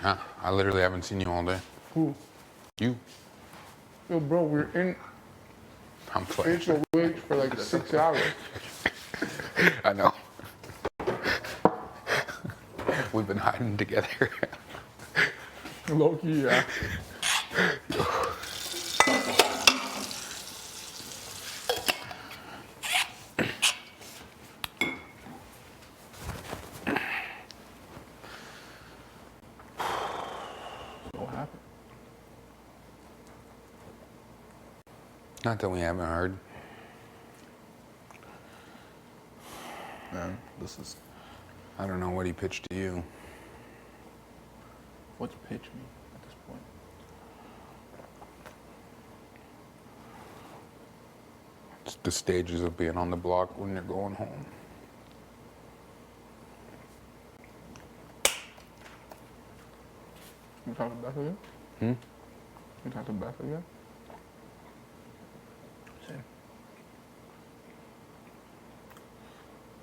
Huh? I literally haven't seen you all day. Who? You. Yo, bro, we're in I'm playing. HOH for like 6 hours. I know. We've been hiding together. Low key, yeah. What happened? Not that we haven't heard. Man, this is... I don't know what he pitched to you. What's pitch me at this point? It's the stages of being on the block when you're going home. You talk to Beth again? You talk to Beth again? Same.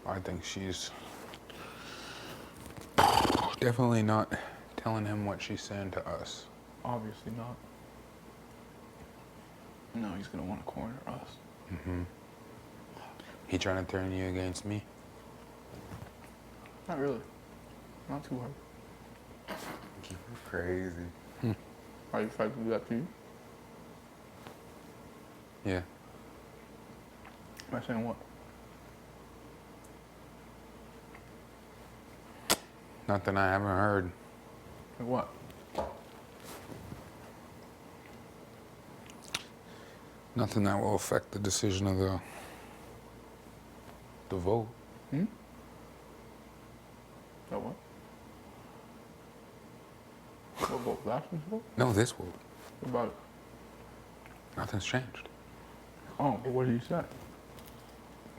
I think she's definitely not telling him what she's saying to us. Obviously not. No, he's gonna want to corner us. He trying to turn you against me? Not really. Not too hard. Crazy. Are you fighting to do that to you? Yeah. Am I saying what? Nothing I haven't heard. Like what? Nothing that will affect the decision of the vote. That what? What vote? Last week's vote? No, this vote. What about it? Nothing's changed. Oh, but what did he say?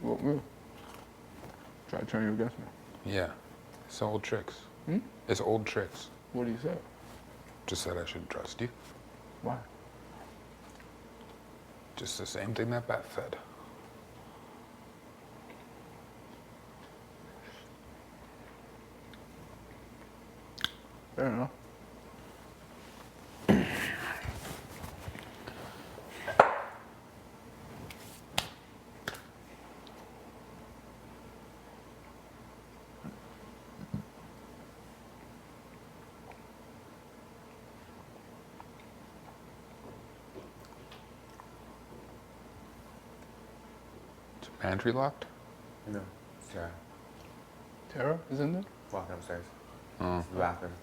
What will? Try to turn you against me. Yeah. It's old tricks. It's old tricks. What did he say? Just said I shouldn't trust you. Why? Just the same thing that Beth said. Fair enough. Is the pantry locked? No, it's Tara. Tara is in there? Walking upstairs. Oh. It's the bathroom.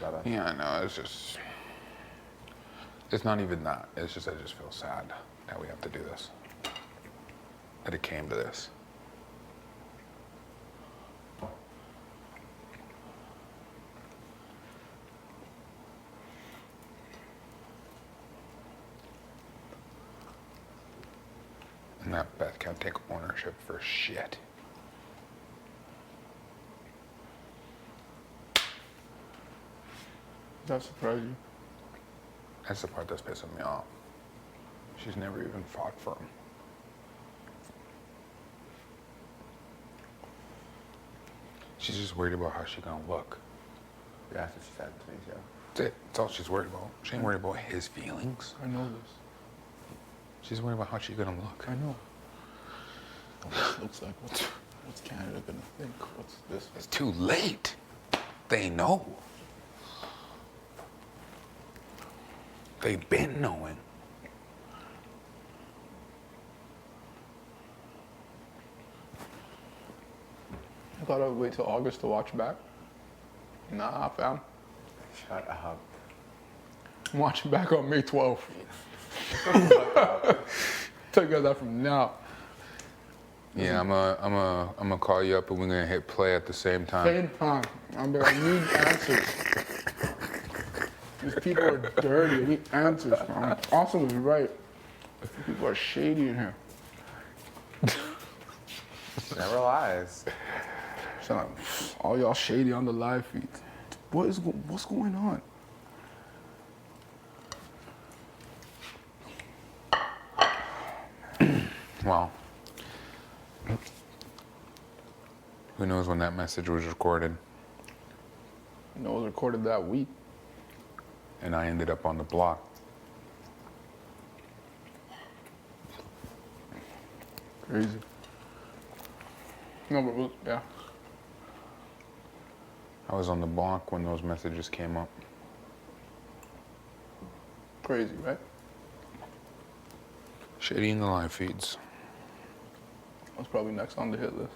Bye-bye. Yeah, I know. It's just... It's not even that. It's just I just feel sad that we have to do this. That it came to this. And that Beth can't take ownership for shit. Does that surprise you? That's the part that's pissing me off. She's never even fought for him. She's just worried about how she's gonna look. Yeah, that's what she said to me, too. That's it. That's all she's worried about. She ain't worried about his feelings. I know this. She's worried about how she's gonna look. I know. This looks like what's Canada gonna think? What's this? It's too late. They know. They've been knowing. I thought I would wait till August to watch back. Nah, fam. Shut up. I'm watching back on May 12th. Tell you guys that from now. Yeah, I'm gonna call you up and we're gonna hit play at the same time. Same time. I need answers. These people are dirty. I need answers. Austin was right. These people are shady in here. Never lies. So, all y'all shady on the live feed. What's going on? Well, who knows when that message was recorded? You know, it was recorded that week. and I ended up on the block. Crazy. No, but yeah. I was on the block when those messages came up. Crazy, right? Shady in the live feeds. I was probably next on the hit list.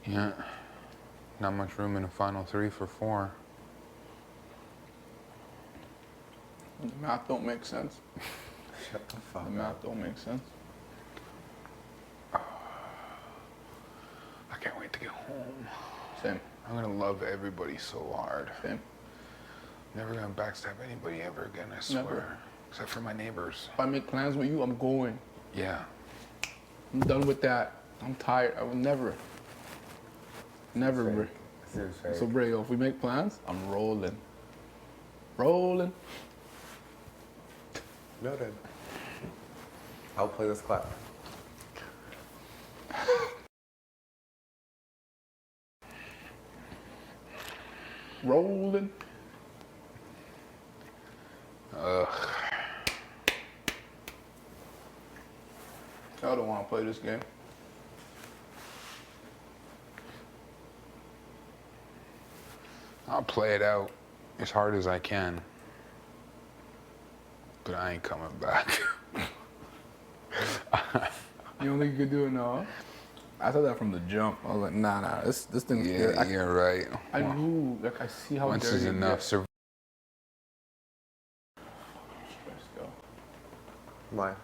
Yeah. Not much room in a final 3 for 4. The math don't make sense. Shut the fuck The up. math don't make sense. I can't wait to get home. Same. I'm gonna love everybody so hard. Same. Never gonna backstab anybody ever again, I swear. Never. Except for my neighbors. If I make plans with you, I'm going. Yeah. I'm done with that. I'm tired. I will never. Never, Bray. Seems fake. So, Bray, if we make plans, I'm rolling. Rolling. Noted. I'll play this clap. Rolling. Ugh. I don't want to play this game. I'll play it out as hard as I can. But I ain't coming back. You don't think you could do it now? I thought that from the jump. I was like, nah, this thing's good. Yeah, you're right. I knew, like, I see how Once dirty is it enough. gets. Let's go. Why?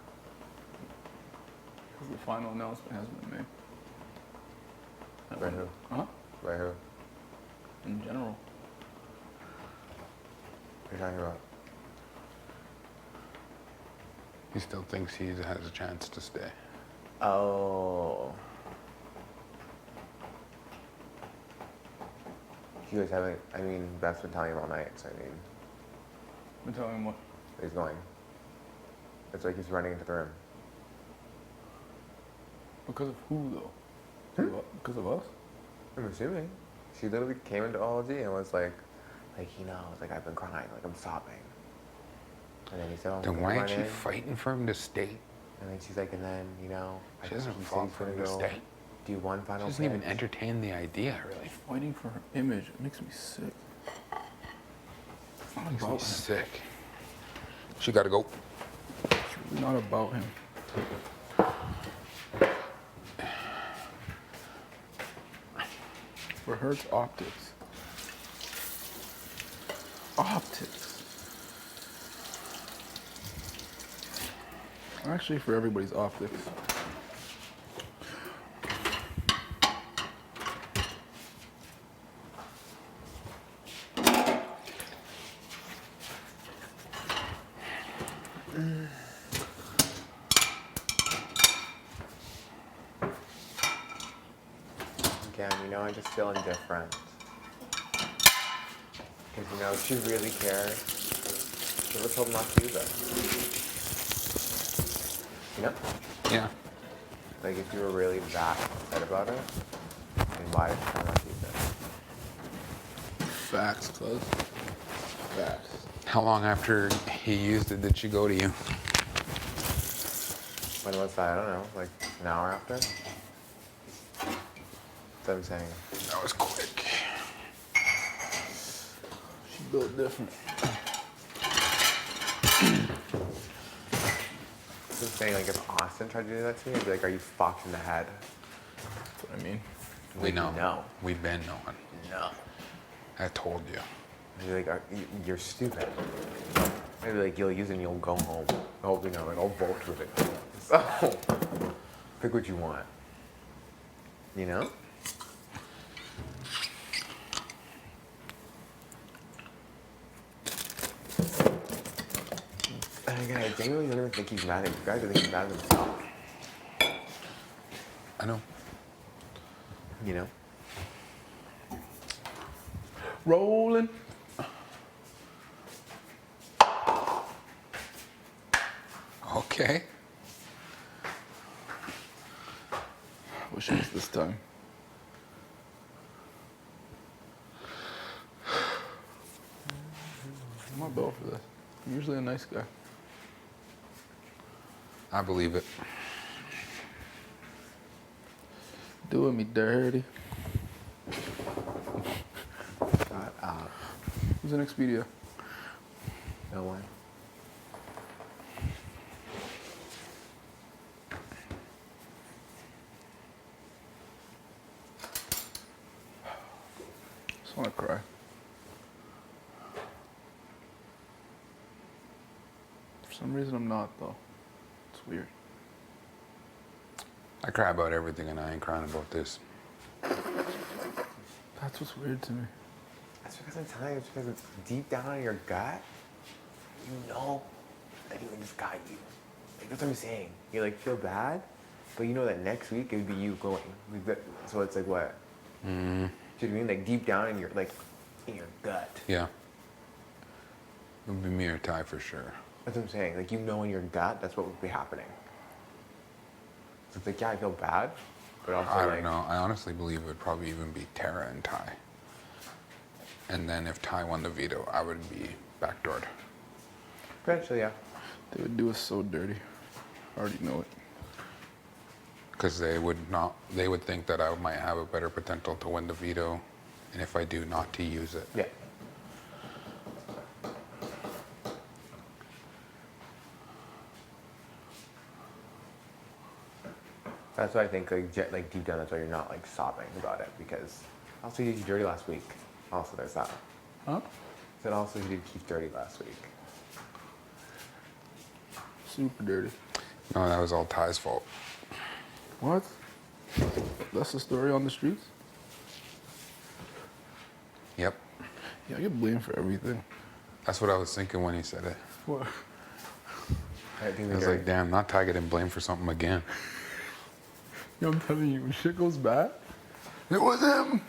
Because the final announcement hasn't been made. By who? Huh? By who? In general. What are you talking about? He still thinks he has a chance to stay. Oh. You guys haven't, I mean, Beth's been telling him all night, so I mean, Been telling him what? he's going. It's like he's running into the room. Because of who, though? Because of us? I'm assuming. She literally came into OLG and was like, he knows, like, I've been crying, like, I'm sobbing. And then he said, oh, Then can why you ain't run she in? fighting for him to stay? And then she's like, and then, you know, She he doesn't said fall he's for gonna him to go stay. do one She final doesn't even pitch. entertain the idea, really. Fighting for her image. It makes me sick. It's not Makes me about him. sick. She gotta go. It's really not about him. For her, it's optics. Optics. Actually, for everybody's optics. Again, you know, I just feel indifferent. Because, you know, if she really cared, she would have told him not to use it. You know? Yeah. Like, if you were really that upset about it, then why did you tell him not to use it? Facts, cuz. Facts. How long after he used it did she go to you? When was that? I don't know, like an hour after? That's what I'm saying. That was quick. She built different. I'm saying, like, if Austin tried to do that to me, I'd be like, are you fucked in the head? That's what I mean. We know. No. We've been knowing. No. I told you. I'd be like, you're stupid. I'd be like, you'll use it and you'll go home. Oh, you know, like, I'll vote with it. So, pick what you want. You know? And again, I genuinely don't even think he's mad at you guys. I think he's mad at himself. I know. You know? Rolling. Okay. Wish it was this time. I'm not built for this. I'm usually a nice guy. I believe it. Doing me dirty. Shut up. Who's in Expedia? No one. Just wanna cry. For some reason I'm not though. It's weird. I cry about everything and I ain't crying about this. That's what's weird to me. That's because I'm telling you, it's because deep down in your gut, you know that he just got you. Like, that's what I'm saying. You like feel bad, but you know that next week it would be you going. So it's like what? Do you know what I mean? Like deep down in your in your gut. Yeah. It would be me or Ty for sure. That's what I'm saying. Like you know in your gut that's what would be happening. So it's like yeah, I feel bad, but also I like don't know. I honestly believe it would probably even be Tara and Ty. And then if Ty won the veto, I would be backdoored. eventually, yeah. They would do us so dirty. I already know it. Because they would think that I might have a better potential to win the veto. And if I do, not to use it. Yeah. That's why I think like deep down that's why you're not like sobbing about it because also you did you dirty last week. Also there's that. Huh? Then also you did Keith dirty last week. Super dirty. No, that was all Ty's fault. What? That's the story on the streets? Yep. Yeah, I get blamed for everything. That's what I was thinking when he said it. What? I think I was like, damn, not Ty getting blamed for something again. Yo, I'm telling you, when shit goes bad, it was him.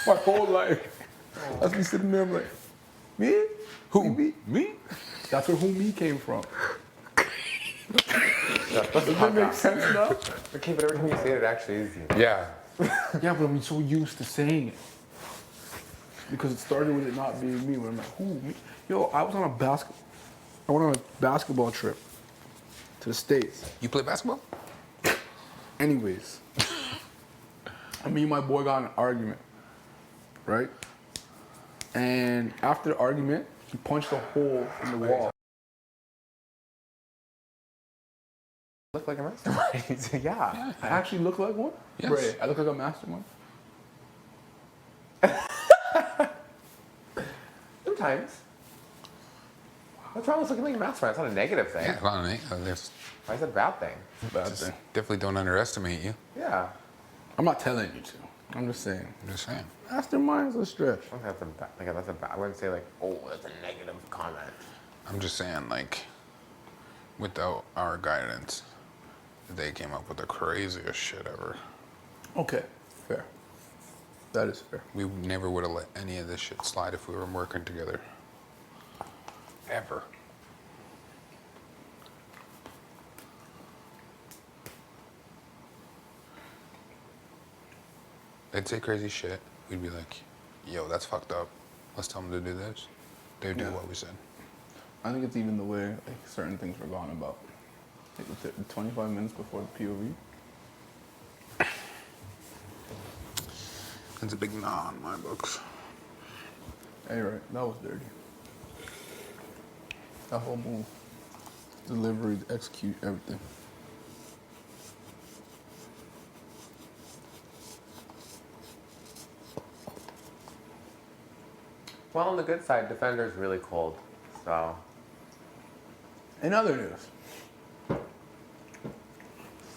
My whole life. That's me sitting there, I'm like, me? Who? Me? Me? That's where who me came from. Does Does that make sense now? Okay, but every time you say it, it actually is you. Yeah. Yeah, but I'm so used to saying it. Because it started with it not being me. When I'm like, who? Me? Yo, I went on a basketball trip to the States. You play basketball? Anyways, me and my boy got in an argument, right? And after the argument, he punched a hole in the wall. Look like a mastermind. He said, yeah. I actually look like one? Yes. Right, I look like a mastermind. Sometimes. What's wrong with looking like a mastermind? It's not a negative thing. Yeah, well, there's Why is it a bad thing? Bad just thing. definitely don't underestimate you. Yeah. I'm not telling you to. I'm just saying. I'm just saying. Mastermind's a stretch. I don't think that's a bad. Like that's a bad. I wouldn't say like, oh, that's a negative comment. I'm just saying, like, without our guidance, they came up with the craziest shit ever. Okay, fair. That is fair. We never would have let any of this shit slide if we were working together. Ever. They'd say crazy shit. We'd be like, yo, that's fucked up. Let's tell them to do this. They'd do Yeah. what we said. I think it's even the way like certain things were gone about. Like 25 minutes before the POV. It's a big nah in my books. Hey, right, that was dirty. That whole move, delivery, execute, everything. Well, on the good side, Defender's really cold. So, In other news,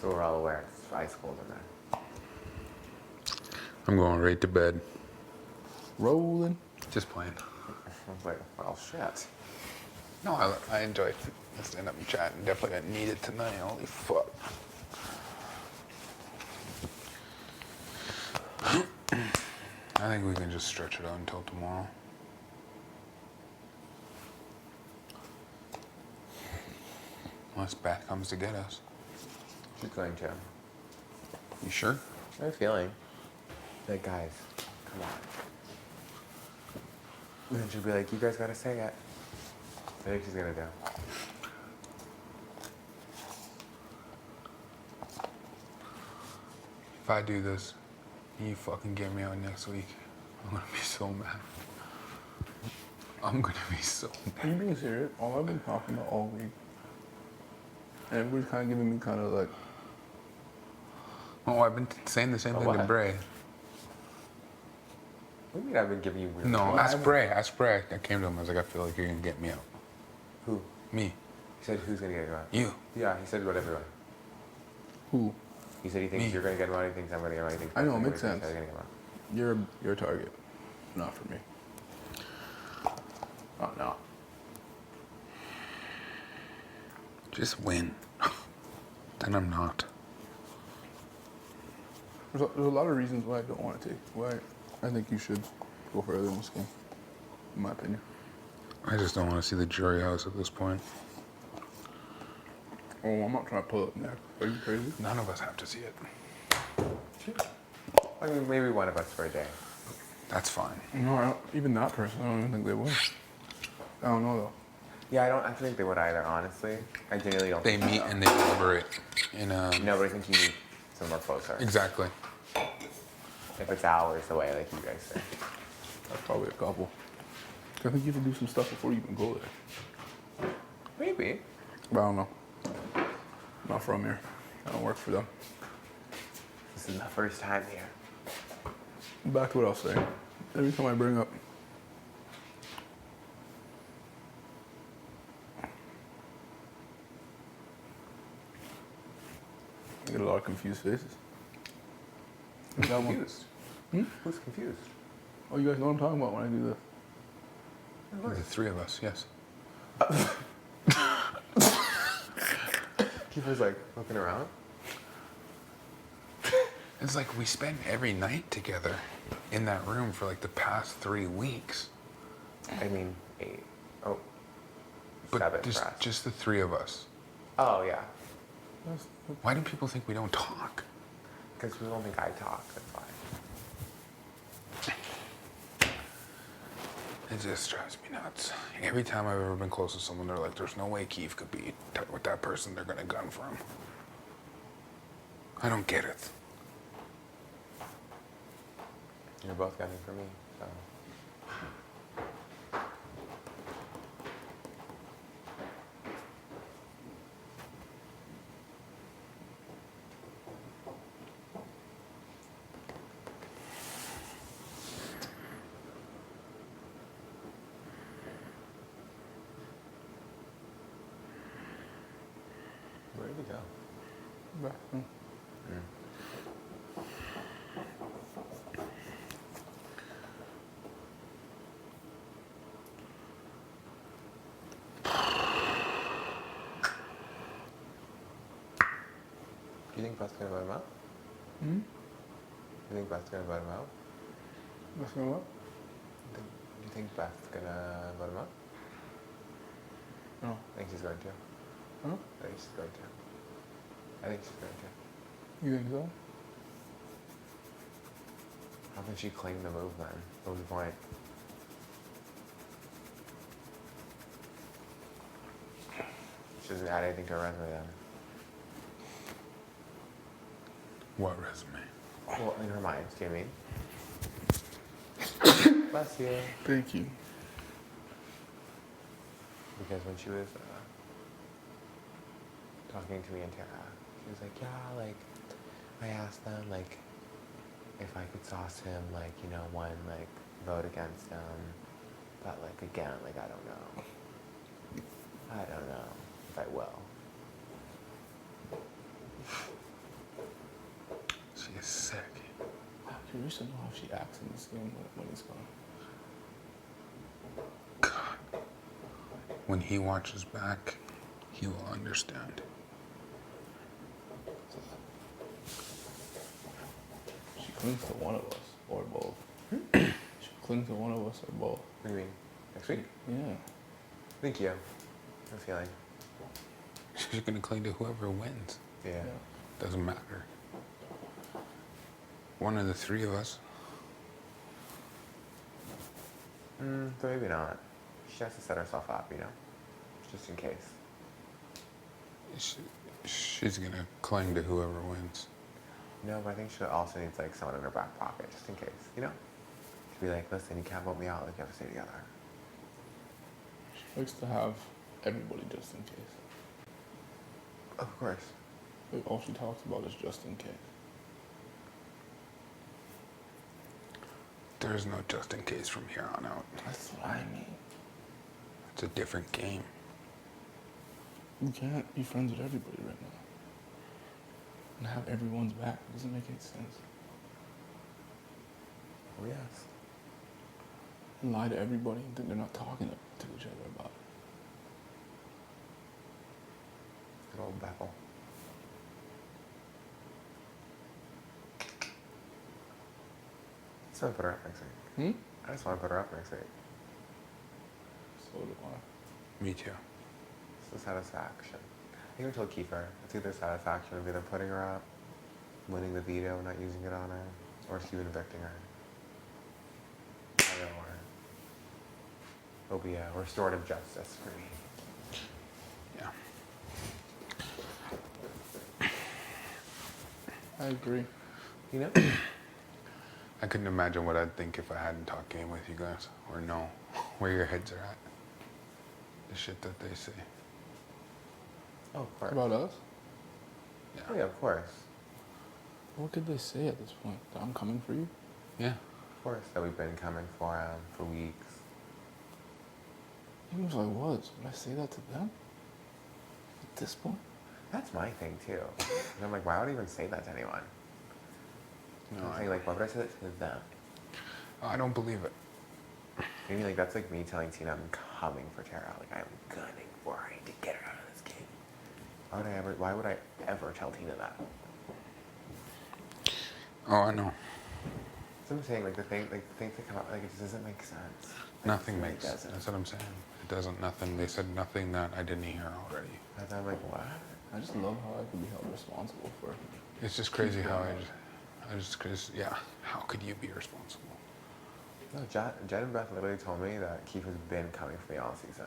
so we're all aware it's ice cold in there. I'm going right to bed. rolling. Just playing. I was like, well, shit. No, I enjoyed listening up and chatting. Definitely got needed tonight. Holy fuck. I think we can just stretch it out until tomorrow. Unless Beth comes to get us. She's going to. You sure? I have a feeling. Like, guys, come on. And then she'll be like, you guys gotta say it. I think she's gonna do. If I do this, you fucking get me out next week, I'm gonna be so mad. I'm gonna be so Are you being serious? All I've been talking about all week. And everybody's kind of giving me kind of like, Oh, I've been saying the same Oh, thing to what? Bray. What do you mean I've been giving you weird No, advice? ask Bray. Ask Bray. I came to him. I was like, I feel like you're gonna get me out. Who? Me. He said, who's gonna get him out? You. Yeah, he said about everyone. who? He said he thinks Me. you're gonna get him out, he thinks I'm gonna get him out, he thinks I know, it everybody makes thinks sense. I'm gonna get him out. You're a target. Not for me. Oh, no. Just win. Then I'm not. There's a lot of reasons why I don't want to take. Why I think you should go for everyone's game. In my opinion. I just don't want to see the jury house at this point. Oh, I'm not trying to pull up neck. Are you crazy? None of us have to see it. I mean, maybe one of us for a day. That's fine. No, I don't, even that person, I don't even think they would. I don't know though. Yeah, I don't actually think they would either, honestly. I genuinely don't They think meet so. and they deliberate in No, but I think you need somewhere closer. Exactly. If it's hours away, like you guys say. That's probably a couple. I think you have to do some stuff before you even go there. Maybe. But I don't know. Not from here. I don't work for them. This is my first time here. Back to what I was saying. Every time I bring up I get a lot of confused faces. Who's That one. confused? Who's confused? Oh, you guys know what I'm talking about when I do this. The three of us, yes. Kiefer's like looking around. It's like we spend every night together in that room for like the past 3 weeks. I mean, 8. Oh, But 7 just, for us. just the three of us. Oh, yeah. That's, Why do people think we don't talk? Because we don't think I talk, that's why. It just drives me nuts. Every time I've ever been close to someone, they're like, there's no way Keith could be with that person they're gonna gun from. I don't get it. You're both gunning for me, so. Where did he go? bathroom. Do you think Beth's gonna vote him out? Hmm? You think Beth's gonna vote him out? That's going what? Do you think Beth's gonna vote him out? No. I think she's going to. Huh? I think she's going to. I think she's going to. You think so? How can she claim the move then? What was the point? She doesn't add anything to her resume then. What resume? Well, in her mind, do you know what I mean? Bless you. Thank you. Because when she was talking to me and Tara, she was like, yeah, like, I asked them, like, if I could sauce him, like, you know, one, like, vote against him. But, like, again, like, I don't know. I don't know if I will. She is sick. I'm curious to know how she acts in this game when he's gone. God. When he watches back, he will understand. She clings to one of us or both. She clings to one of us or both. What do you mean? Next week? Yeah. Thank you. I'm feeling. She's gonna cling to whoever wins. Yeah. Yeah. Doesn't matter. one of the three of us. So maybe not. She has to set herself up, you know? Just in case. She's gonna cling to whoever wins. No, but I think she also needs like someone in her back pocket, just in case, you know? To be like, listen, you can't vote me out, like you have to stay together. She likes to have everybody just in case. Of course. Like, all she talks about is just in case. There is no just in case from here on out. That's what I mean. It's a different game. You can't be friends with everybody right now. And have everyone's back. It doesn't make any sense. Oh, yes. And lie to everybody and think they're not talking to each other about it. Good old Bethel. I just want to put her up next week. I just want to put her up next week. So do I. Me too. It's the satisfaction. I even told Kiefer, it's either satisfaction of either putting her up, winning the veto, not using it on her, or Steven evicting her. Either or. It'll be a restorative justice for me. Yeah. I agree. You know? I couldn't imagine what I'd think if I hadn't talked game with you guys, or know where your heads are at. The shit that they say. Oh, of course. About us? Yeah. Oh, yeah, of course. What could they say at this point? That I'm coming for you? Yeah. Of course, that we've been coming for weeks. Even if I was, would I say that to them? At this point? That's my thing, too. And I'm like, why would I even say that to anyone? No, I'm saying, like, why would I say that to them? I don't believe it. I mean, like, that's like me telling Tina I'm coming for Tara. Like, I'm gunning for her. I need to get her out of this game. Why would I ever tell Tina that? Oh, I know. So I'm saying, like, the things that come up, like, it just doesn't make sense. Nothing It makes. doesn't. That's what I'm saying. It doesn't. Nothing. They said nothing that I didn't hear already. And I'm like, what? I just love how I could be held responsible for it. It's just crazy how cause, yeah. How could you be responsible? No, Jen and Beth literally told me that Keith has been coming for me all season.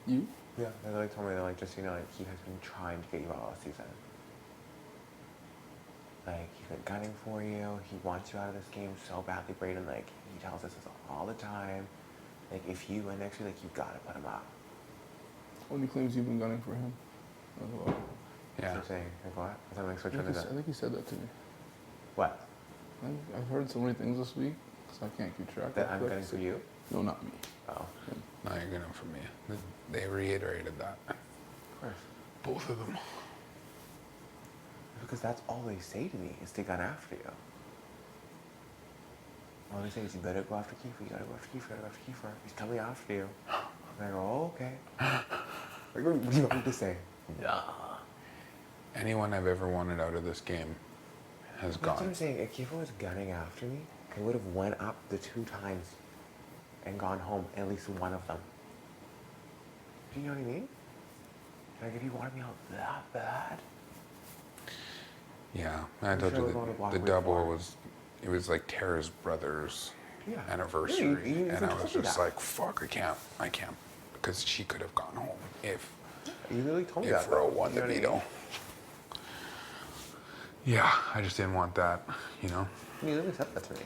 You? Yeah, they literally told me that, like, just, you know, like, Keith has been trying to get you all season. Like, he's been gunning for you. He wants you out of this game so badly, Brayden. Like, he tells us this all the time. Like, if you win next week, like, you gotta put him up. When he claims you've been gunning for him. As well. That's Yeah. what I'm saying. Like, what? What's that, like, switch I into think that? he said that to me. What? I've heard so many things this week, so I can't keep track. That I'm gunning for you? No, not me. Oh. Now you're getting for me. They reiterated that. Of course. Both of them. Because that's all they say to me, is to gun after you. All they say is, you better go after Kiefer, you gotta go after Kiefer, you gotta go after Kiefer. He's coming after you. And I go, oh, okay. Like, what do you want me to say? Nah. Anyone I've ever wanted out of this game has That's what gone. I'm saying. If Kiefer was gunning after me, I would have went up the 2 times and gone home at least one of them. Do you know what I mean? Like, if you wanted me out that bad. Yeah, I I'm told sure you we're going to walk the way double far. was, it was like Tara's brother's Yeah. anniversary, Yeah, you and even I told was me just that. like, fuck, I can't, because she could have gone home if You literally told me that. Ro won You the know what I veto. mean? Yeah, I just didn't want that, you know? You literally said that to me.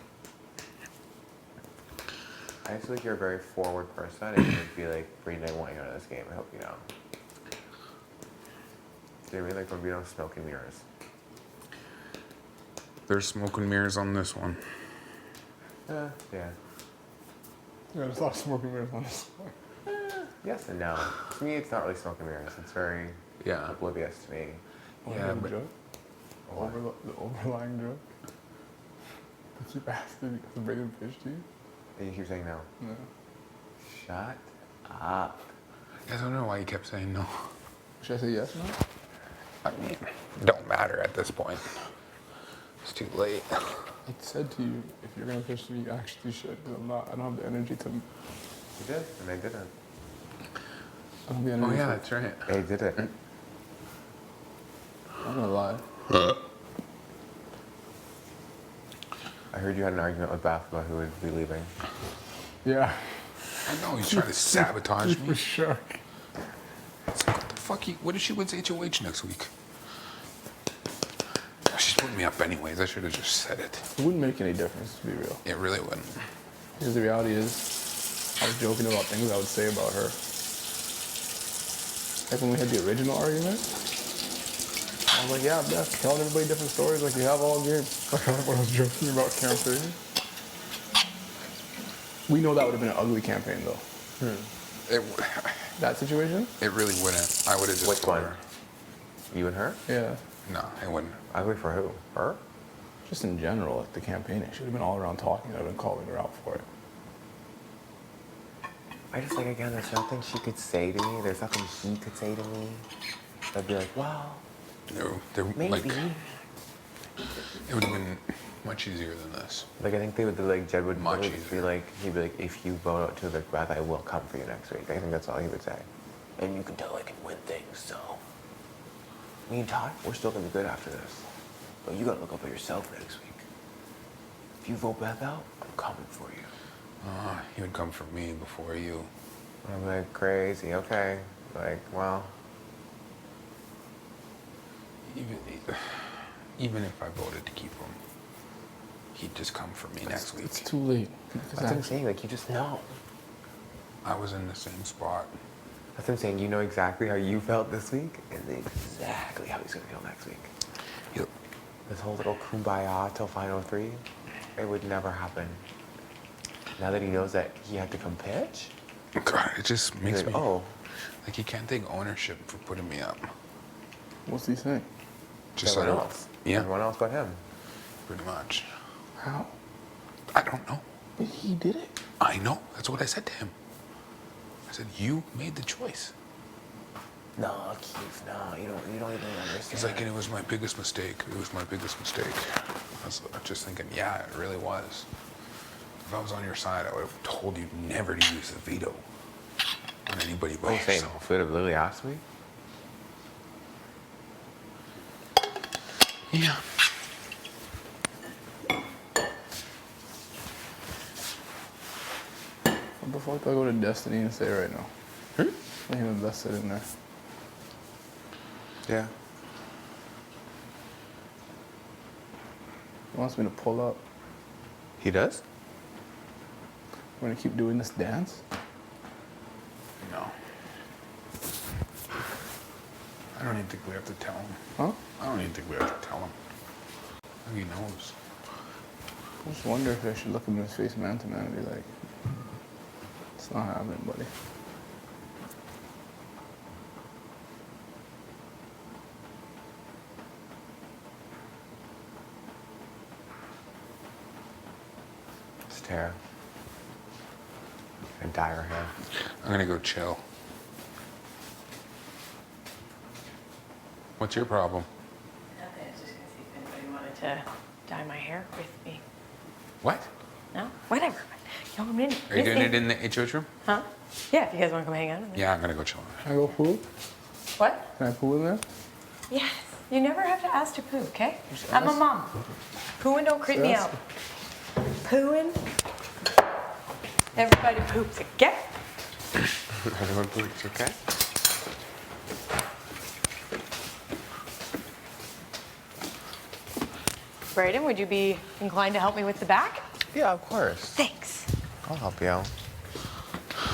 I just feel like you're a very forward person, and you'd be like, Brayden, I want you out of this game. I hope you know. Do you know what I mean? Like, when we don't smoke and mirrors. There's smoke and mirrors on this one. Yeah. Yeah, there's a lot of smoking mirrors on this one. Yes and no. To me, it's not really smoke and mirrors. It's very Yeah. oblivious to me. Yeah, the but- joke? The overlying joke? I keep asking to bring in fish to you? And you keep saying no. No. Shut up. I don't know why you kept saying no. Should I say yes or no? I mean, it don't matter at this point. It's too late. I said to you, if you're gonna fish me, you actually should. Because I don't have the energy to. You did, and I didn't. I don't have the energy. Oh yeah, to, that's right. I didn't. I'm not gonna lie. heard you had an argument with basketball who would be leaving. Yeah. I know he's trying to sabotage For me. sure. It's like, what the fuck? What if she wins HOH next week? She's putting me up anyways. I should have just said it. It wouldn't make any difference, to be real. It really wouldn't. Because the reality is, I was joking about things I would say about her. Like when we had the original argument, I was like, yeah, Beth, telling everybody different stories like you have all game. Like when I was joking about campaigning. We know that would have been an ugly campaign, though. It, That situation? it really wouldn't. I would have just Which told one? her. You and her? Yeah. No, it wouldn't. Ugly for who? Her? Just in general, like the campaigning. She would have been all around talking. I'd have been calling her out for it. I just like, again, there's nothing she could say to me. There's nothing he could say to me. I'd be like, wow, They're maybe. like, it would have been much easier than this. Like, I think they would, like, Jed would Much really just be easier. like, he'd be like, if you vote out to the breath, I will come for you next week. I think that's all he would say. And you can tell I can win things, so. Me and Todd, we're still gonna be good after this. But you gotta look up at yourself next week. If you vote Beth out, I'm coming for you. He would come for me before you. And I'm like, crazy, okay. Like, well, Even if I voted to keep him, he'd just come for me next week. It's too late. that's what I'm saying. Like, you just know. I was in the same spot. That's what I'm saying. You know exactly how you felt this week, and exactly how he's gonna feel next week. Yep. This whole little kumbaya till final three, it would never happen. Now that he knows that he had to come pitch, God, it just he's makes like, me oh, like he can't take ownership for putting me up. What's he saying? Just everyone like else. Yeah, Everyone else but him. pretty much. How? I don't know. But he did it. I know. That's what I said to him. I said, you made the choice. No, Keith, no, you don't even understand. He's like, and it was my biggest mistake. It was my biggest mistake. I was just thinking, yeah, it really was. If I was on your side, I would have told you never to use the veto on anybody but Oh, same. yourself. Would have Lily asked me? Yeah. What the fuck do I go to Destiny and say right now? Let him invest it in there. Yeah. He wants me to pull up. He does? We're gonna keep doing this dance? No. I don't even think we have to tell him. Huh? I don't even think we have to tell him. I think he knows. I just wonder if I should look him in his face man to man and be like, it's not happening, buddy. It's Tara. And dye her hair. I'm gonna go chill. What's your problem? Nothing. I was just gonna see if anybody wanted to dye my hair with me. What? No? Whatever. Yo, I'm in. Are you doing it in the HOH room? Huh? Yeah, if you guys want to come hang out in there. Yeah, I'm gonna go chill. Can I go poo? What? Can I poo in there? Yes. You never have to ask to poo, okay? I'm a mom. Pooing don't creep me Just out. Pooing. Everybody poops, okay? Everyone poops, okay? Brayden, would you be inclined to help me with the back? Yeah, of course. Thanks. I'll help you out.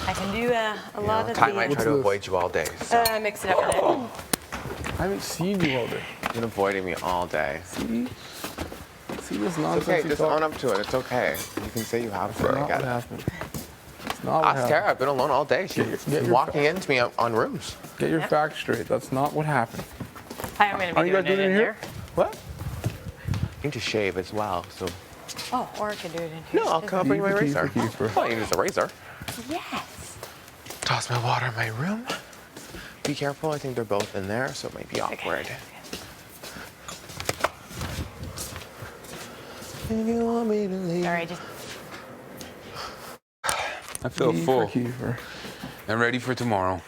I can do a lot of Ty might the... try to this? avoid you all day. So. mix it up a bit. I haven't seen you all day. You've been avoiding me all day. See? See this It's nonsense okay, you just talk? own up to it. It's okay. You can say you have It's to. I not get what it. happened. It's not what Ask happened. Tara. I've been alone all day. She's Get your walking into me on rooms. Get your Yeah. facts straight. That's not what happened. Hi, I'm going to Are be you doing guys it doing in it here? here. What? You need to shave as well. So Oh, or I can do it in here. no, I'll too. come bring my razor. Keeper. Oh, you use a razor. Yes. Toss my water in my room. Be careful. I think they're both in there, so it might be awkward. If you want me to leave. All right, just I feel Keeper, full Keeper. and ready for tomorrow.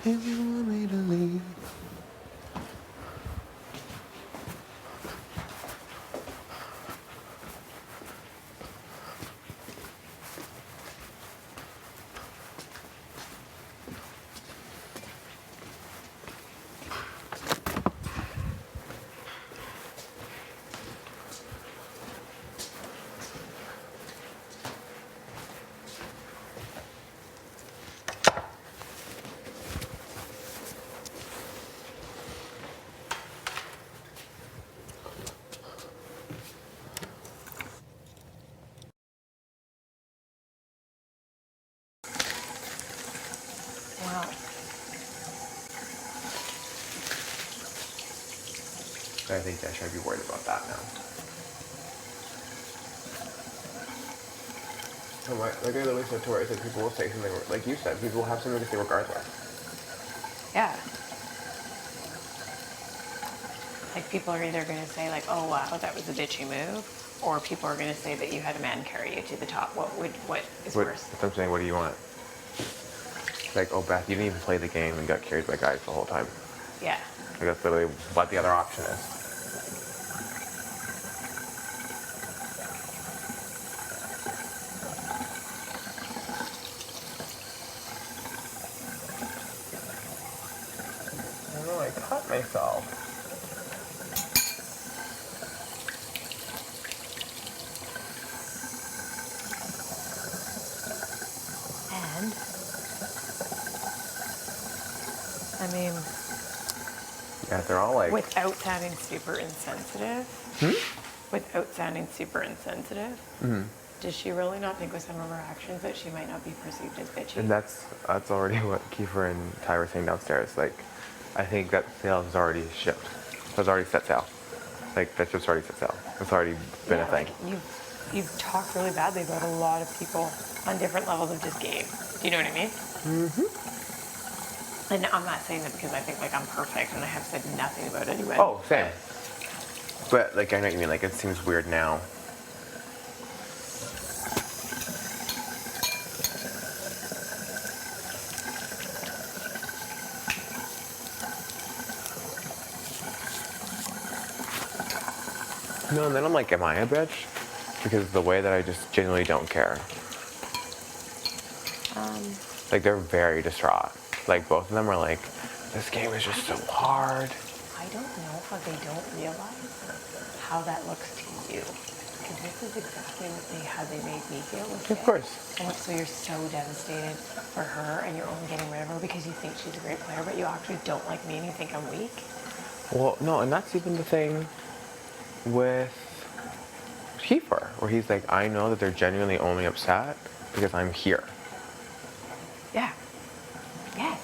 If you want me to leave. Wow. I think I should be worried about that now. So like I literally said to her, I said people will say something, like you said, people will have something to say regardless. Yeah. Like people are either going to say like, oh wow, that was a bitchy move, or people are going to say that you had a man carry you to the top. What is worse? That's what I'm saying, what do you want? Like, oh Beth, you didn't even play the game and got carried by guys the whole time. Yeah. Like that's literally what the other option is. I don't know, I cut myself. And I mean, Yeah, they're all like, without sounding super insensitive. Without sounding super insensitive. Does she really not think with some of her actions that she might not be perceived as bitchy? and that's already what Kiefer and Ty were saying downstairs. Like, I think that sail has already shipped. Has already set sail. Like, that ship's already set sail. It's already been a thing. Like you've talked really badly about a lot of people on different levels of this game. Do you know what I mean? And I'm not saying that because I think like I'm perfect and I have said nothing about anyone. Oh, same. But like, I know what you mean. Like, it seems weird now. No, and then I'm like, am I a bitch? Because the way that I just genuinely don't care. Like, they're very distraught. Like, both of them are like, this game is just so hard. I don't know how they don't realize how that looks to you. Because this is exactly how they made me feel with it. Of course. And so you're so devastated for her and you're only getting rid of her because you think she's a great player, but you actually don't like me and you think I'm weak. Well, no, and that's even the thing with Kiefer, where he's like, I know that they're genuinely only upset because I'm here. Yeah. Yes.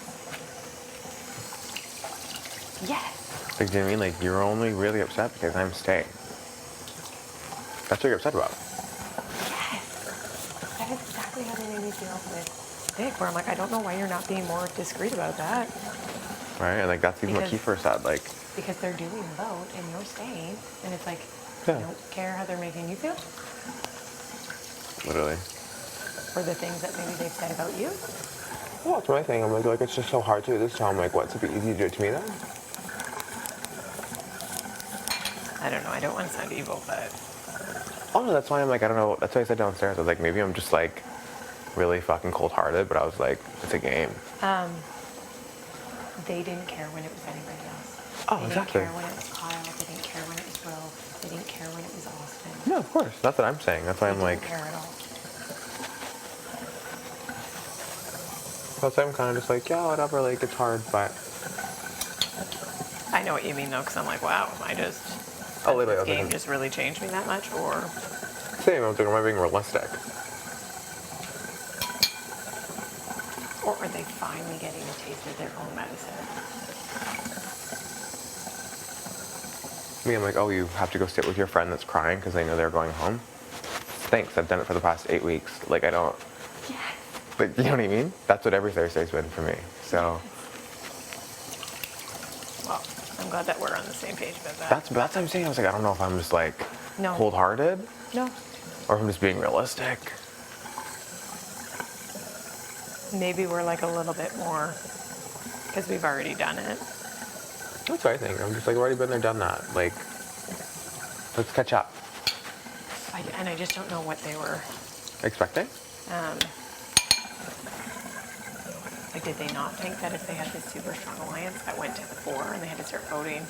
Yes. Like, do you know what I mean? Like, you're only really upset because I'm staying. That's what you're upset about. Yes. That is exactly how they made me feel with Vic, where I'm like, I don't know why you're not being more discreet about that. Right? And like, that's even what Kiefer said. Like, Because they're doing the vote and you're staying, and it's like, Yeah. you don't care how they're making you feel, literally. or the things that maybe they've said about you. Well, that's my thing. I'm like, it's just so hard to do this. So I'm like, what's it be easy to do it to me then? I don't know. I don't want to sound evil, but Oh no, that's why I'm like, I don't know. That's why I said downstairs. I was like, maybe I'm just like really fucking cold-hearted. But I was like, it's a game. they didn't care when it was anybody else. Oh, They exactly. didn't care when it was Kyle. They didn't care when it was Will. They didn't care when it was Austin. Yeah, of course. That's what I'm saying. That's why I'm They like, didn't care at all. that's why I'm kind of just like, yeah, whatever. Like, it's hard, but I know what you mean though, because I'm like, wow, I just oh, literally, I this was game like, just really changed me that much, or same. I was like, am I being realistic? are they finally getting a taste of their own medicine? Me, I'm like, oh, you have to go sit with your friend that's crying because they know they're going home. Thanks, I've done it for the past 8 weeks. Like, I don't. Yes. Like, you know what I mean? That's what every Thursday's been for me. So Well, I'm glad that we're on the same page about that. that's what I'm saying. I was like, I don't know if I'm just like No. cold-hearted No. or if I'm just being realistic. Maybe we're like a little bit more Because we've already done it. That's what I think. I'm just like, I've already been there, done that. Like, let's catch up. And I just don't know what they were. Expecting? Like, did they not think that if they had this super strong alliance that went to the 4 and they had to start voting,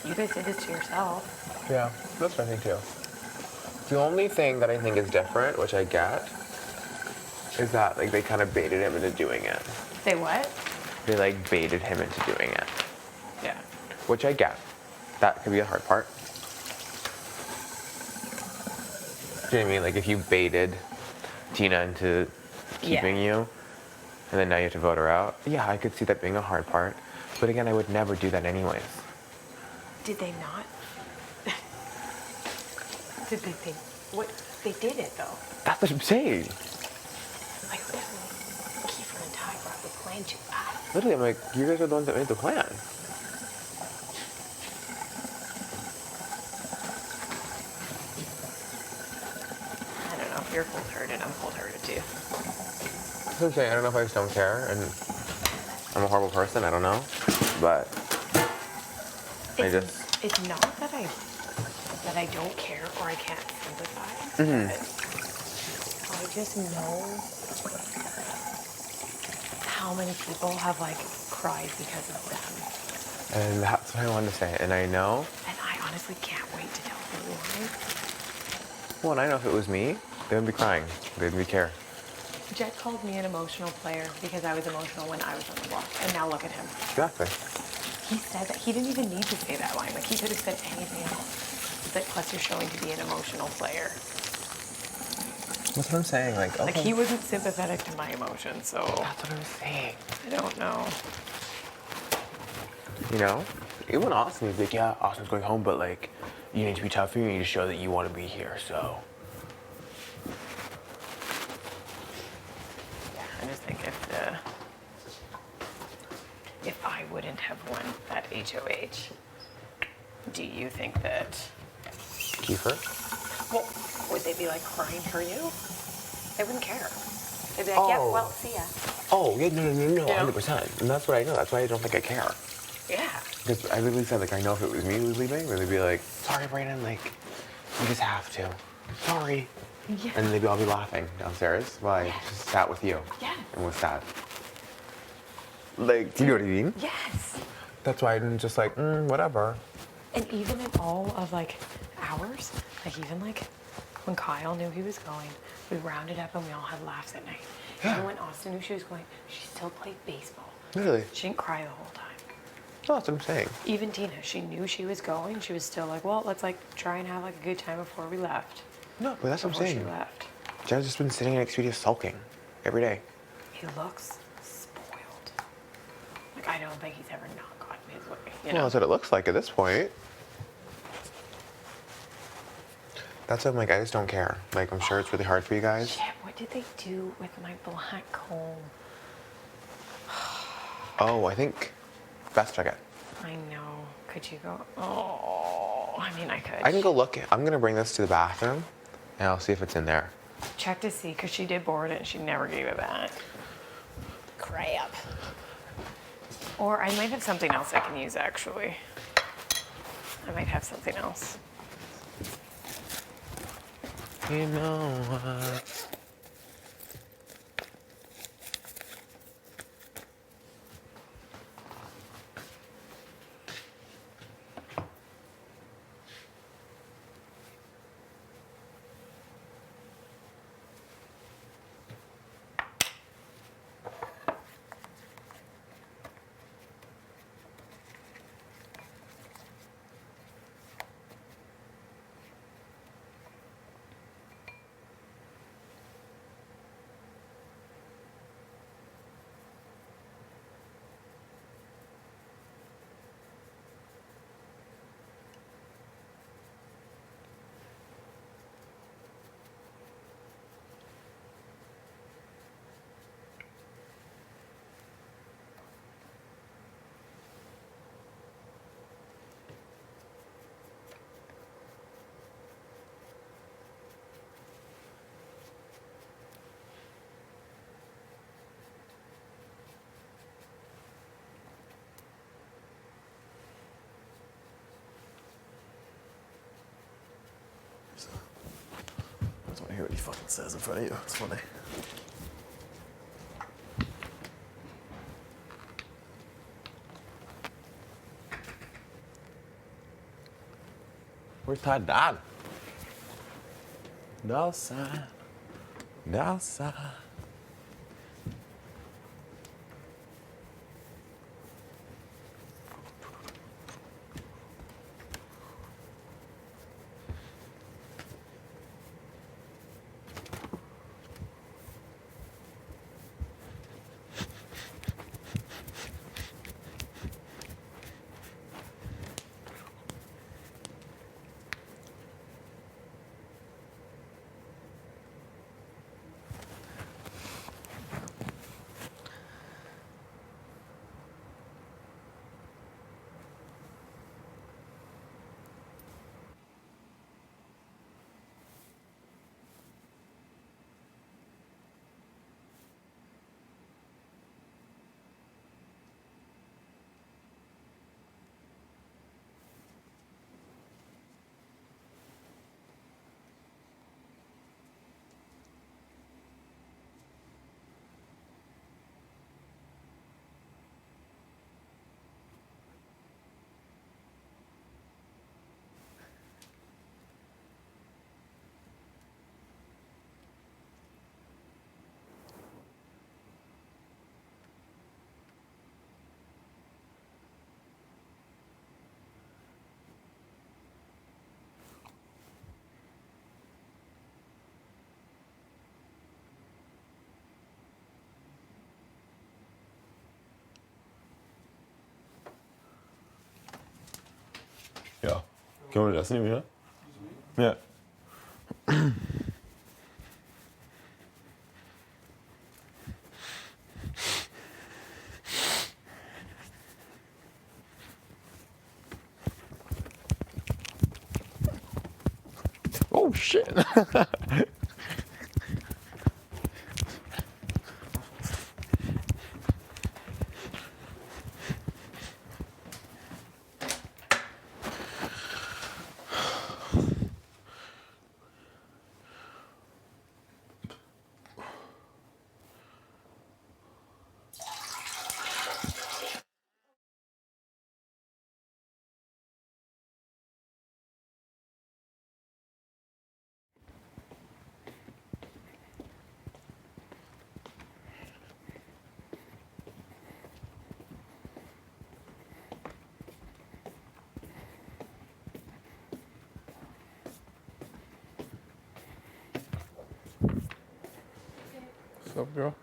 you guys did this to yourself? Yeah, that's what I think too. The only thing that I think is different, which I get, is that like they kind of baited him into doing it. They what? They like baited him into doing it, Yeah. which I get. That could be a hard part. Do you know what I mean? Like if you baited Tina into keeping you, and then now you have to vote her out. Yeah, I could see that being a hard part. But again, I would never do that anyways. Did they not? Did they think? What? They did it though. That's what I'm saying. Like, Kiefer and Ty brought the plan to us. Literally, I'm like, you guys are the ones that made the plan. I don't know. If you're cold-hearted, I'm cold-hearted too. That's what I'm saying. I don't know if I just don't care, and I'm a horrible person. I don't know, but It's not that I don't care or I can't sympathize. But I just know how many people have like cried because of them. And that's what I wanted to say. And I know. And I honestly can't wait to tell everyone. Well, and I know if it was me, they wouldn't be crying. They wouldn't be care. Jet called me an emotional player because I was emotional when I was on the block. And now look at him. Exactly. He said that. He didn't even need to say that line. Like, he could have said anything else. He's like, plus you're showing to be an emotional player. That's what I'm saying. Like, okay. Like, he wasn't sympathetic to my emotions, so That's what I'm saying. I don't know. You know? Even when Austin was like, yeah, Austin's going home, but like, you need to be tougher. You need to show that you want to be here, so. Yeah, I just think if I wouldn't have won that HOH, do you think that, Kiefer? well, would they be like crying for you? They wouldn't care. They'd be like, yeah, well, see ya. Oh, yeah, no, Yeah. 100%. And that's what I know. That's why I don't think I care. Yeah. Because I literally said, like, I know if it was me who was leaving, they'd be like, sorry, Brandon, like, you just have to. Sorry. Yeah. And they'd all be laughing downstairs while I just sat with you. Yeah. And was sad. Like, do you know what I mean? Yes. That's why I'm just like, whatever. And even in all of like hours, like even like when Kyle knew he was going, we rounded up and we all had laughs at night. Yeah. Even when Austin knew she was going, she still played baseball. Really? She didn't cry the whole time. No, that's what I'm saying. Even Tina, she knew she was going. She was still like, well, let's like try and have like a good time before we left. No, but that's what I'm Before she saying. left. Jen's just been sitting next to you sulking every day. He looks spoiled. Like, I don't think he's ever not gotten his way. You Well, know? that's what it looks like at this point. That's what I'm like, I just don't care. Like, I'm sure it's really hard for you guys. Shit, what did they do with my black comb? Oh, I think Beth took it. I know. Could you go? Oh, I mean, I could. I can go look. I'm going to bring this to the bathroom, and I'll see if it's in there. check to see, because she did board it and she never gave it back. Crap. Or I might have something else I can use, actually. I might have something else. You know what? he fucking says in front of you. It's funny. Where's Todd Dodd? No sign. No sign. Ja. Können wir das nehmen, ja? Ja. Oh shit. What's up, girl?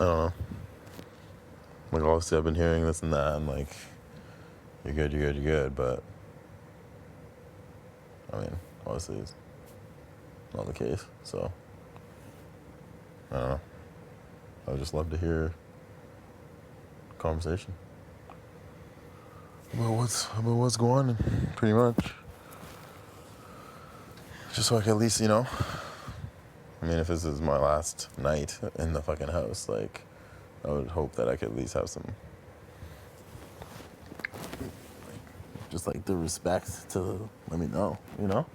I don't know. Like, obviously, I've been hearing this and that, and like, you're good, you're good, you're good, but I mean, obviously, it's not the case. So, I don't know. I would just love to hear a conversation about what's going on, pretty much. Just so I can at least, you know. I mean, if this is my last night in the fucking house, like, I would hope that I could at least have some, just like the respect to let me know, you know?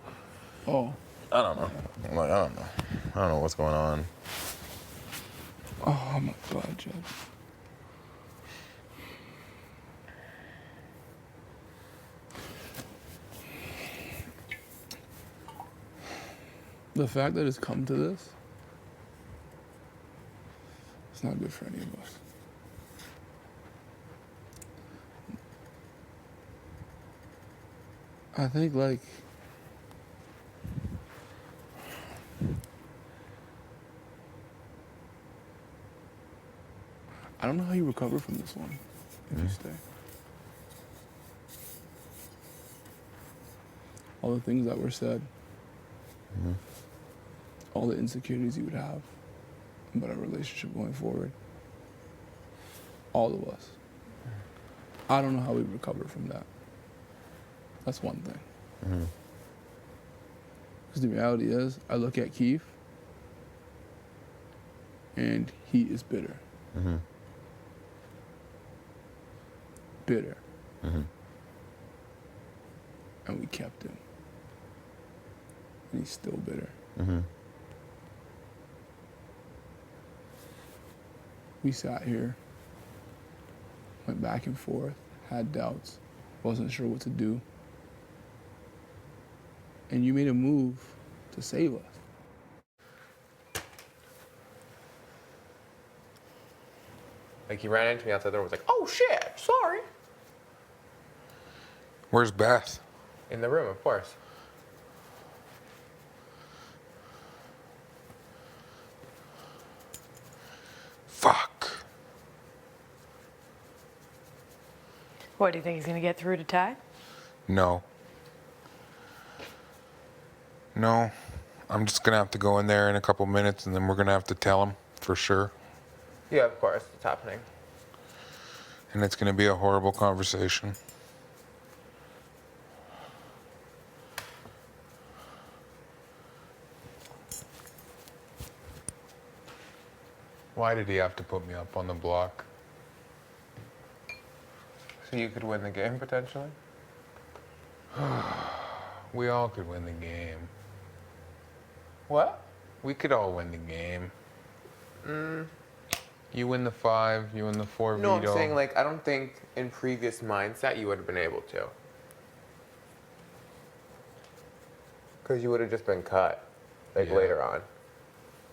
Oh. I don't know. Like, I don't know. I don't know what's going on. Oh my God, Jed. The fact that it's come to this, it's not good for any of us. I think, like, I don't know how you recover from this one if you stay. All the things that were said, all the insecurities you would have about our relationship going forward, all of us. I don't know how we recover from that. That's one thing. Because the reality is, I look at Keith, and he is bitter. Bitter. And we kept him. And he's still bitter. We sat here, went back and forth, had doubts, wasn't sure what to do. And you made a move to save us. Like he ran into me outside the door and was like, oh shit, sorry. Where's Beth? In the room, of course. Fuck. What, do you think he's going to get through to Ty? No. No. I'm just gonna have to go in there in a couple minutes and then we're gonna have to tell him for sure. Yeah, of course, it's happening. And it's gonna be a horrible conversation. Why did he have to put me up on the block? So you could win the game, potentially? We all could win the game. What? We could all win the game. You win the 5, you win the 4 No, I'm veto. saying, like, I don't think in previous mindset you would have been able to. Because you would have just been cut, like, Yeah. later on.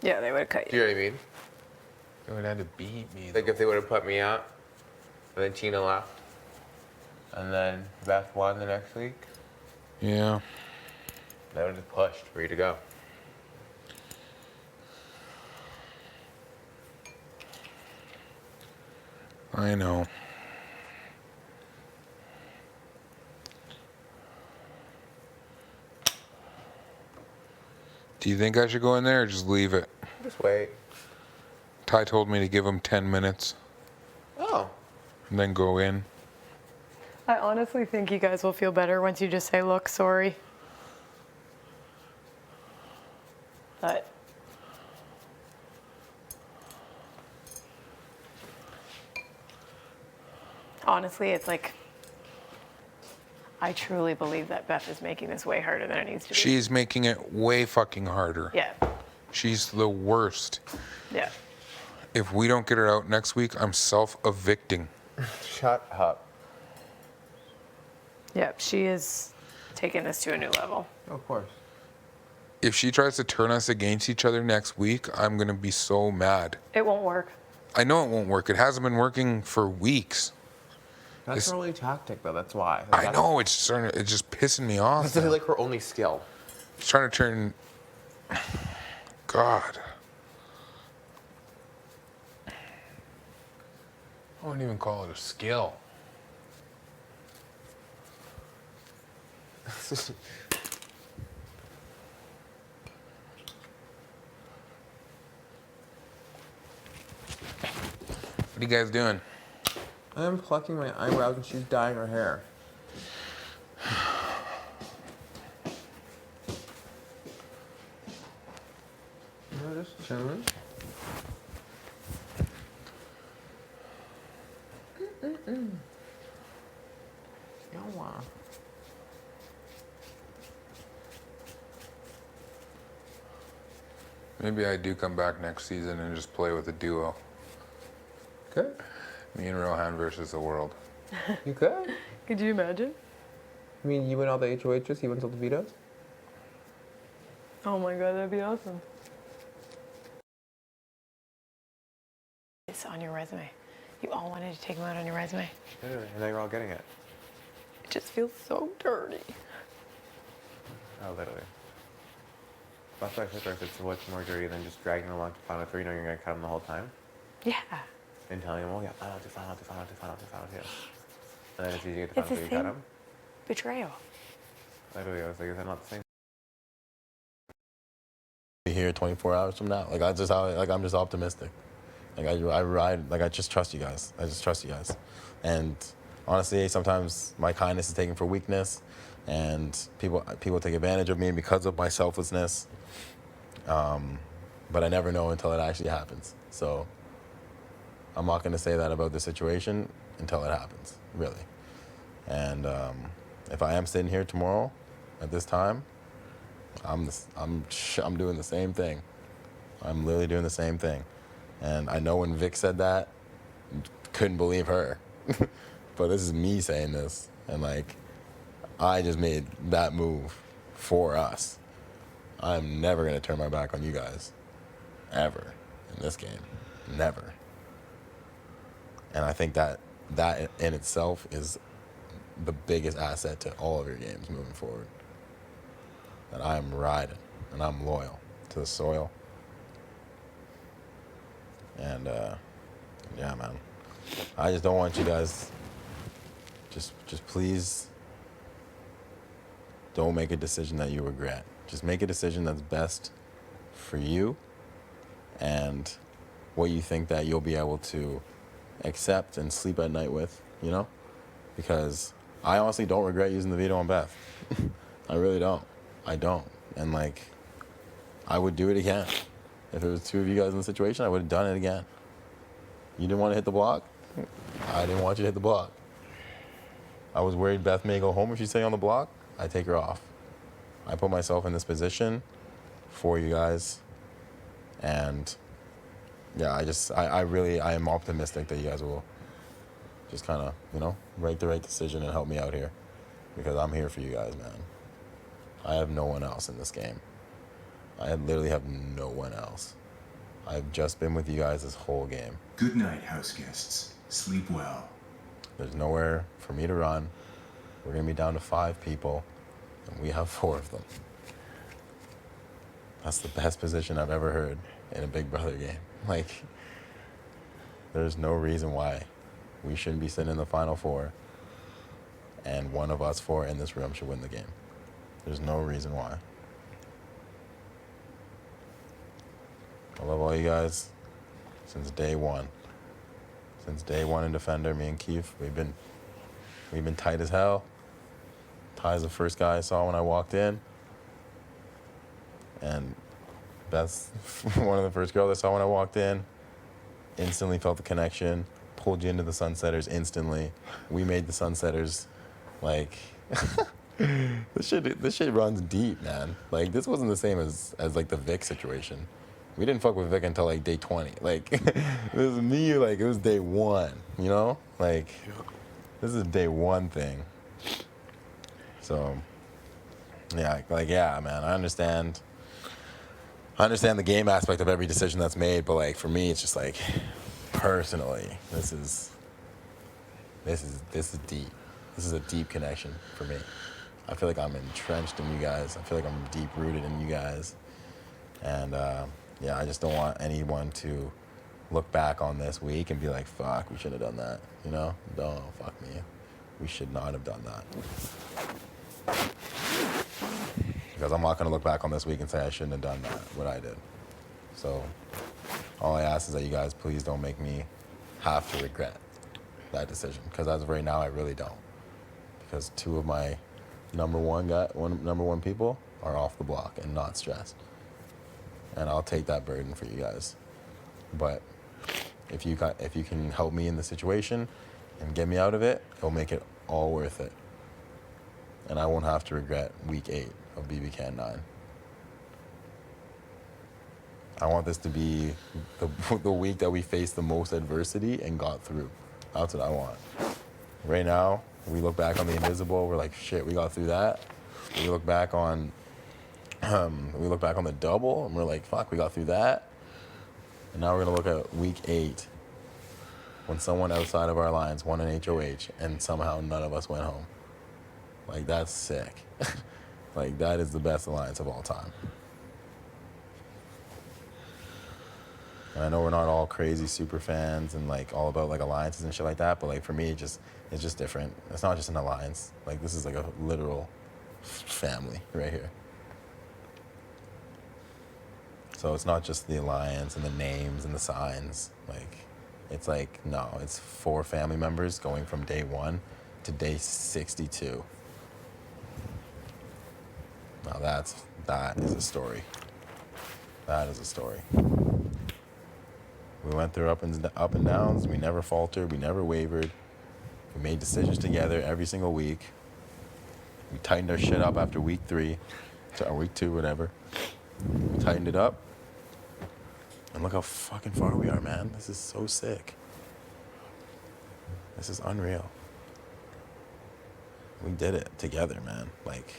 Yeah, they would have cut Do you. you know what I mean? They would have had to beat me. Like, if they would have put me out, and then Tina left, and then Beth won the next week, Yeah. they would have just pushed for you to go. I know. Do you think I should go in there or just leave it? Just wait. Ty told me to give him 10 minutes Oh. and then go in. I honestly think you guys will feel better once you just say, look, sorry. But honestly, it's like, I truly believe that Beth is making this way harder than it needs to be. She's making it way fucking harder. Yeah, She's the worst. yeah. If we don't get her out next week, I'm self-evicting. Shut up. Yeah, she is taking this to a new level. Of course. If she tries to turn us against each other next week, I'm going to be so mad. It won't work. I know it won't work. It hasn't been working for weeks. That's It's- her only tactic, though. That's why. Like, I that's- know, it's just pissing me off. That's like her only skill. It's trying to turn... God. I wouldn't even call it a skill. What are you guys doing? I'm plucking my eyebrows and she's dyeing her hair. No, just chilling. Yawa. Maybe I do come back next season and just play with a duo. Good. Me and Rohan versus the world. You could. Could you imagine? I mean, you win all the HOHs, he wins all the vetoes. Oh my god, that'd be awesome. It's on your resume. You all wanted to take them out on your resume. Literally, and now you're all getting it. It just feels so dirty. Oh, literally. That's why I said first, it's what's more dirty than just dragging them along to Final 3, knowing you're going to cut them the whole time, Yeah. and telling them, oh yeah, Final 2, Final 2, Final 2, Final 2, Final 2. And then it's easy to get to It's Final the 2, you cut same them. betrayal. Literally, I was like, is that not the same? Be here 24 hours from now. Like, I'm just optimistic. Like, I ride, like, I just trust you guys. I just trust you guys. And honestly, sometimes my kindness is taken for weakness, and people take advantage of me because of my selflessness. But I never know until it actually happens. So I'm not going to say that about the situation until it happens, really. And if I am sitting here tomorrow at this time, I'm doing the same thing. I'm literally doing the same thing. And I know when Vic said that, couldn't believe her. But this is me saying this, and like, I just made that move for us. I'm never gonna turn my back on you guys, ever, in this game, never. And I think that in itself is the biggest asset to all of your games moving forward. That I'm riding and I'm loyal to the soil. And yeah, man, I just don't want you guys. Just please don't make a decision that you regret. Just make a decision that's best for you and what you think that you'll be able to accept and sleep at night with, you know? Because I honestly don't regret using the veto on Beth. I really don't. I don't. And like, I would do it again. If it was two of you guys in the situation, I would have done it again. You didn't want to hit the block? I didn't want you to hit the block. I was worried Beth may go home if she's sitting on the block. I take her off. I put myself in this position for you guys. And yeah, I am optimistic that you guys will just kind of, you know, make the right decision and help me out here. Because I'm here for you guys, man. I have no one else in this game. I literally have no one else. I've just been with you guys this whole game. Good night, house guests. Sleep well. There's nowhere for me to run. We're gonna be down to 5 people, and we have 4 of them. That's the best position I've ever heard in a Big Brother game. Like, there's no reason why we shouldn't be sitting in the final 4, and one of us 4 in this room should win the game. There's no reason why. I love all you guys since day one. Since day one in Defender, me and Keith, we've been tight as hell. Ty's the first guy I saw when I walked in. And Beth's one of the first girls I saw when I walked in. Instantly felt the connection. Pulled you into the Sunsetters instantly. We made the Sunsetters, like, this shit runs deep, man. Like, this wasn't the same as like the Vic situation. We didn't fuck with Vic until like day 20. Like, it was me, like, it was day 1, you know? Like, this is a day 1 thing. So, yeah, like, yeah, man, I understand the game aspect of every decision that's made, but like, for me, it's just like, personally, this is deep. This is a deep connection for me. I feel like I'm entrenched in you guys. I feel like I'm deep rooted in you guys. And, yeah, I just don't want anyone to look back on this week and be like, fuck, we should have done that, you know? No, fuck me. We should not have done that. Because I'm not going to look back on this week and say I shouldn't have done that, what I did. So all I ask is that you guys please don't make me have to regret that decision. Because as of right now, I really don't. Because 2 of my number one people are off the block and not stressed. And I'll take that burden for you guys. But if you can help me in the situation and get me out of it, it'll make it all worth it. And I won't have to regret week 8 of BB Can 9. I want this to be the week that we faced the most adversity and got through. That's what I want. Right now, we look back on the Invisible, we're like, shit, we got through that. We look back on We look back on the double, and we're like, fuck, we got through that. And now we're going to look at week 8, when someone outside of our lines won an HOH, and somehow none of us went home. Like, that's sick. Like, that is the best alliance of all time. And I know we're not all crazy super fans and, like, all about, like, alliances and shit like that, but, like, for me, it's just different. It's not just an alliance. Like, this is, like, a literal family right here. So it's not just the alliance and the names and the signs. Like, it's like, no, it's 4 family members going from day 1 to day 62. Now that is a story. That is a story. We went through up and downs. We never faltered. We never wavered. We made decisions together every single week. We tightened our shit up after week 3, or week 2, whatever. We tightened it up. And look how fucking far we are, man. This is so sick. This is unreal. We did it together, man. Like,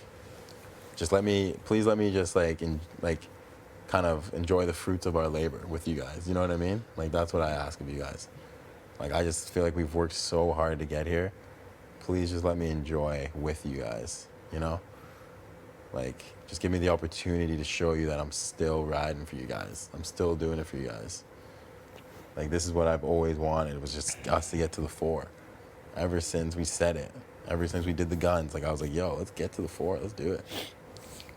please let me just kind of enjoy the fruits of our labor with you guys. You know what I mean? Like, that's what I ask of you guys. Like, I just feel like we've worked so hard to get here. Please just let me enjoy with you guys, you know? Like, just give me the opportunity to show you that I'm still riding for you guys. I'm still doing it for you guys. Like, this is what I've always wanted. It was just us to get to the 4. Ever since we said it. Ever since we did the guns. Like, I was like, yo, let's get to the 4. Let's do it.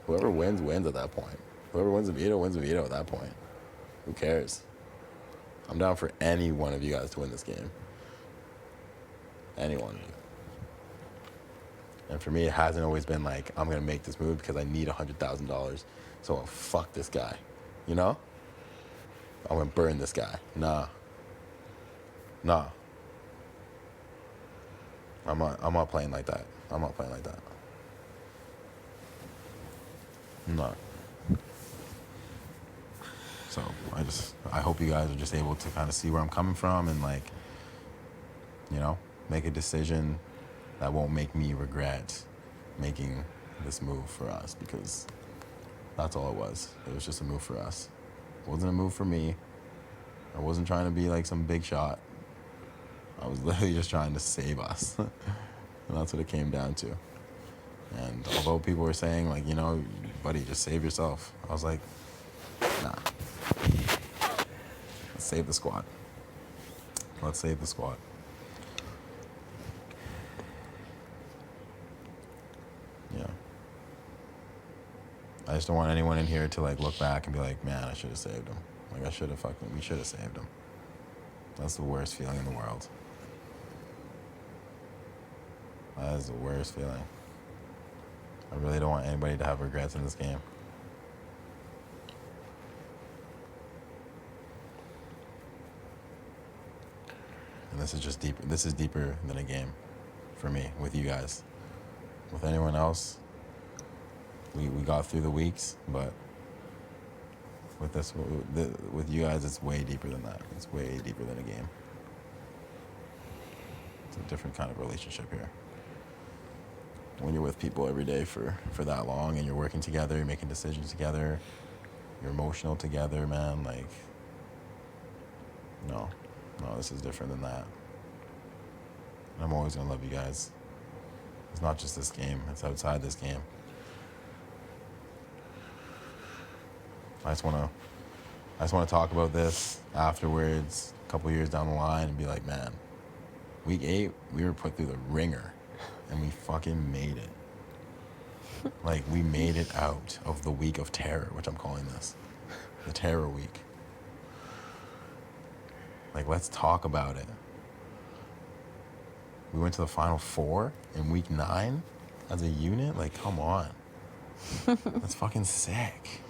Whoever wins, wins at that point. Whoever wins the veto at that point. Who cares? I'm down for any one of you guys to win this game. Any one of you. And for me, it hasn't always been like, I'm going to make this move because I need $100,000. So I'll fuck this guy. You know? I'm going to burn this guy. Nah. I'm not playing like that. I'm not playing like that. I'm not. So I hope you guys are just able to kind of see where I'm coming from and, like, you know, make a decision that won't make me regret making this move for us, because that's all it was. It was just a move for us. It wasn't a move for me. I wasn't trying to be like some big shot. I was literally just trying to save us. And that's what it came down to. And although people were saying, like, you know, buddy, just save yourself, I was like, nah. Let's save the squad. Let's save the squad. Yeah. I just don't want anyone in here to, like, look back and be like, man, I should have saved him. Like, we should have saved him. That's the worst feeling in the world. That is the worst feeling. I really don't want anybody to have regrets in this game. And this is just deep. This is deeper than a game for me with you guys. With anyone else, we got through the weeks, but with you guys, it's way deeper than that. It's way deeper than a game. It's a different kind of relationship here. When you're with people every day for that long and you're working together, you're making decisions together, you're emotional together, man, like, no, this is different than that. I'm always gonna love you guys. It's not just this game, it's outside this game. I just wanna talk about this afterwards, a couple years down the line, and be like, man, week 8, we were put through the ringer, and we fucking made it. Like, we made it out of the week of terror, which I'm calling this. The terror week. Like, let's talk about it. We went to the Final 4 in week 9 as a unit? Like, come on. That's fucking sick.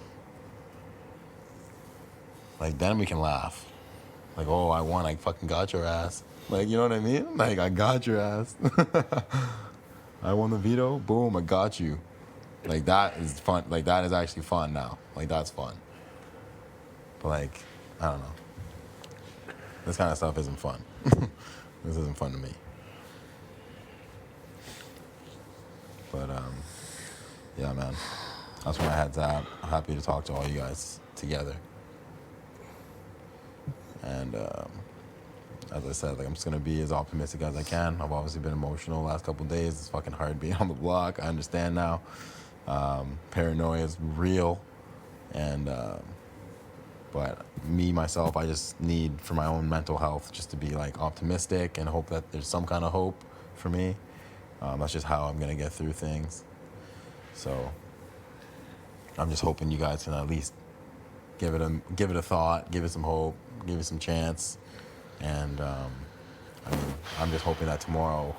Like, then we can laugh. Like, oh, I won. I fucking got your ass. Like, you know what I mean? Like, I got your ass. I won the veto. Boom, I got you. Like, that is fun. Like, that is actually fun now. Like, that's fun. But, like, I don't know. This kind of stuff isn't fun. This isn't fun to me. But, yeah, man. that's where my head's at. I'm happy to talk to all you guys together. And as I said, like I'm just gonna be as optimistic as I can. I've obviously been emotional the last couple of days. It's fucking hard being on the block. I understand now. Paranoia is real, and but me myself, I just need for my own mental health just to be like optimistic and hope that there's some kind of hope for me. That's just how I'm gonna get through things. So I'm just hoping you guys can at least give it a thought, give it some hope, give it some chance, and I mean, I'm just hoping that tomorrow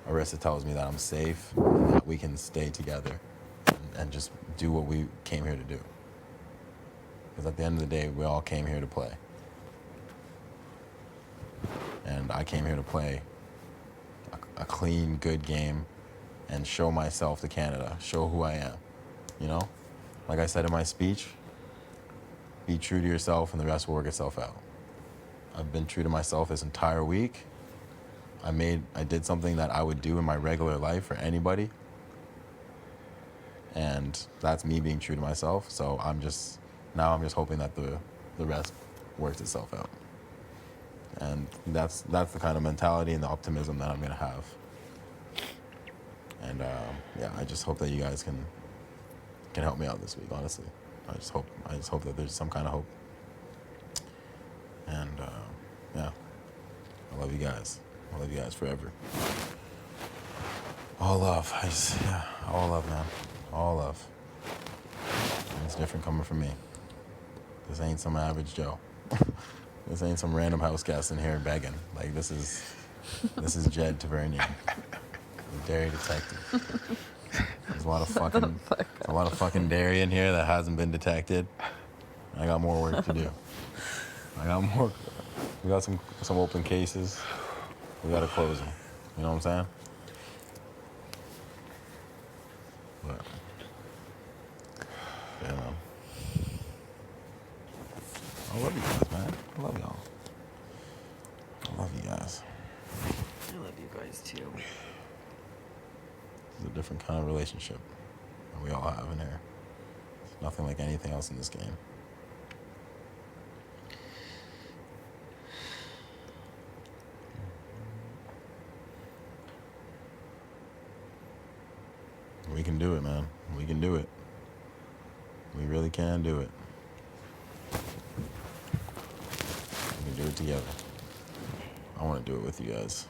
Arissa tells me that I'm safe and that we can stay together and just do what we came here to do. Because at the end of the day, we all came here to play. And I came here to play a clean, good game and show myself to Canada, show who I am, you know? Like I said in my speech, be true to yourself and the rest will work itself out. I've been true to myself this entire week. I did something that I would do in my regular life for anybody. And that's me being true to myself. So I'm just hoping that the rest works itself out. And that's the kind of mentality and the optimism that I'm gonna have. And yeah, I just hope that you guys can help me out this week. Honestly, I just hope that there's some kind of hope. And yeah, I love you guys. I love you guys forever. All love. All love, man. All love. And it's different coming from me. This ain't some average Joe. This ain't some random house guest in here begging. Like this is Jed Tavernier, the dairy detective. There's a lot of fucking dairy in here that hasn't been detected. I got more work to do. We got some open cases. We gotta close them. You know what I'm saying? But yeah, man. I love you guys, man. I love y'all. I love you guys. I love you guys too. It's a different kind of relationship that we all have in here. It's nothing like anything else in this game. We can do it, man. We can do it. We really can do it. We can do it together. I want to do it with you guys.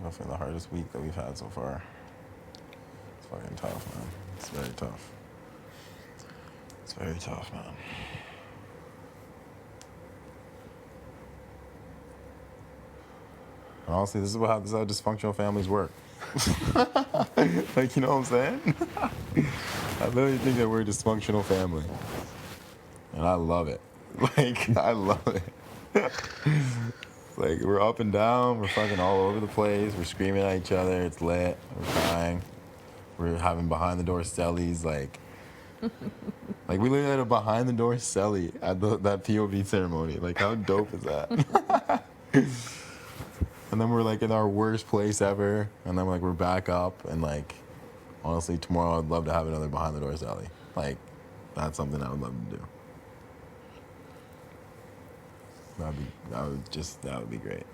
Definitely the hardest week that we've had so far. It's fucking tough, man. It's very tough. It's very tough, man. And honestly, this is how dysfunctional families work. Like, you know what I'm saying? I literally think that we're a dysfunctional family. And I love it. Like, I love it. Like, we're up and down, we're fucking all over the place, we're screaming at each other, it's lit, we're crying, we're having behind the door cellies, like we literally had a behind the door celly at that POV ceremony. Like, how dope is that? And then we're like in our worst place ever, and then like we're back up, and like, honestly, tomorrow I'd love to have another behind the door celly. Like, that's something I would love to do. That would be great.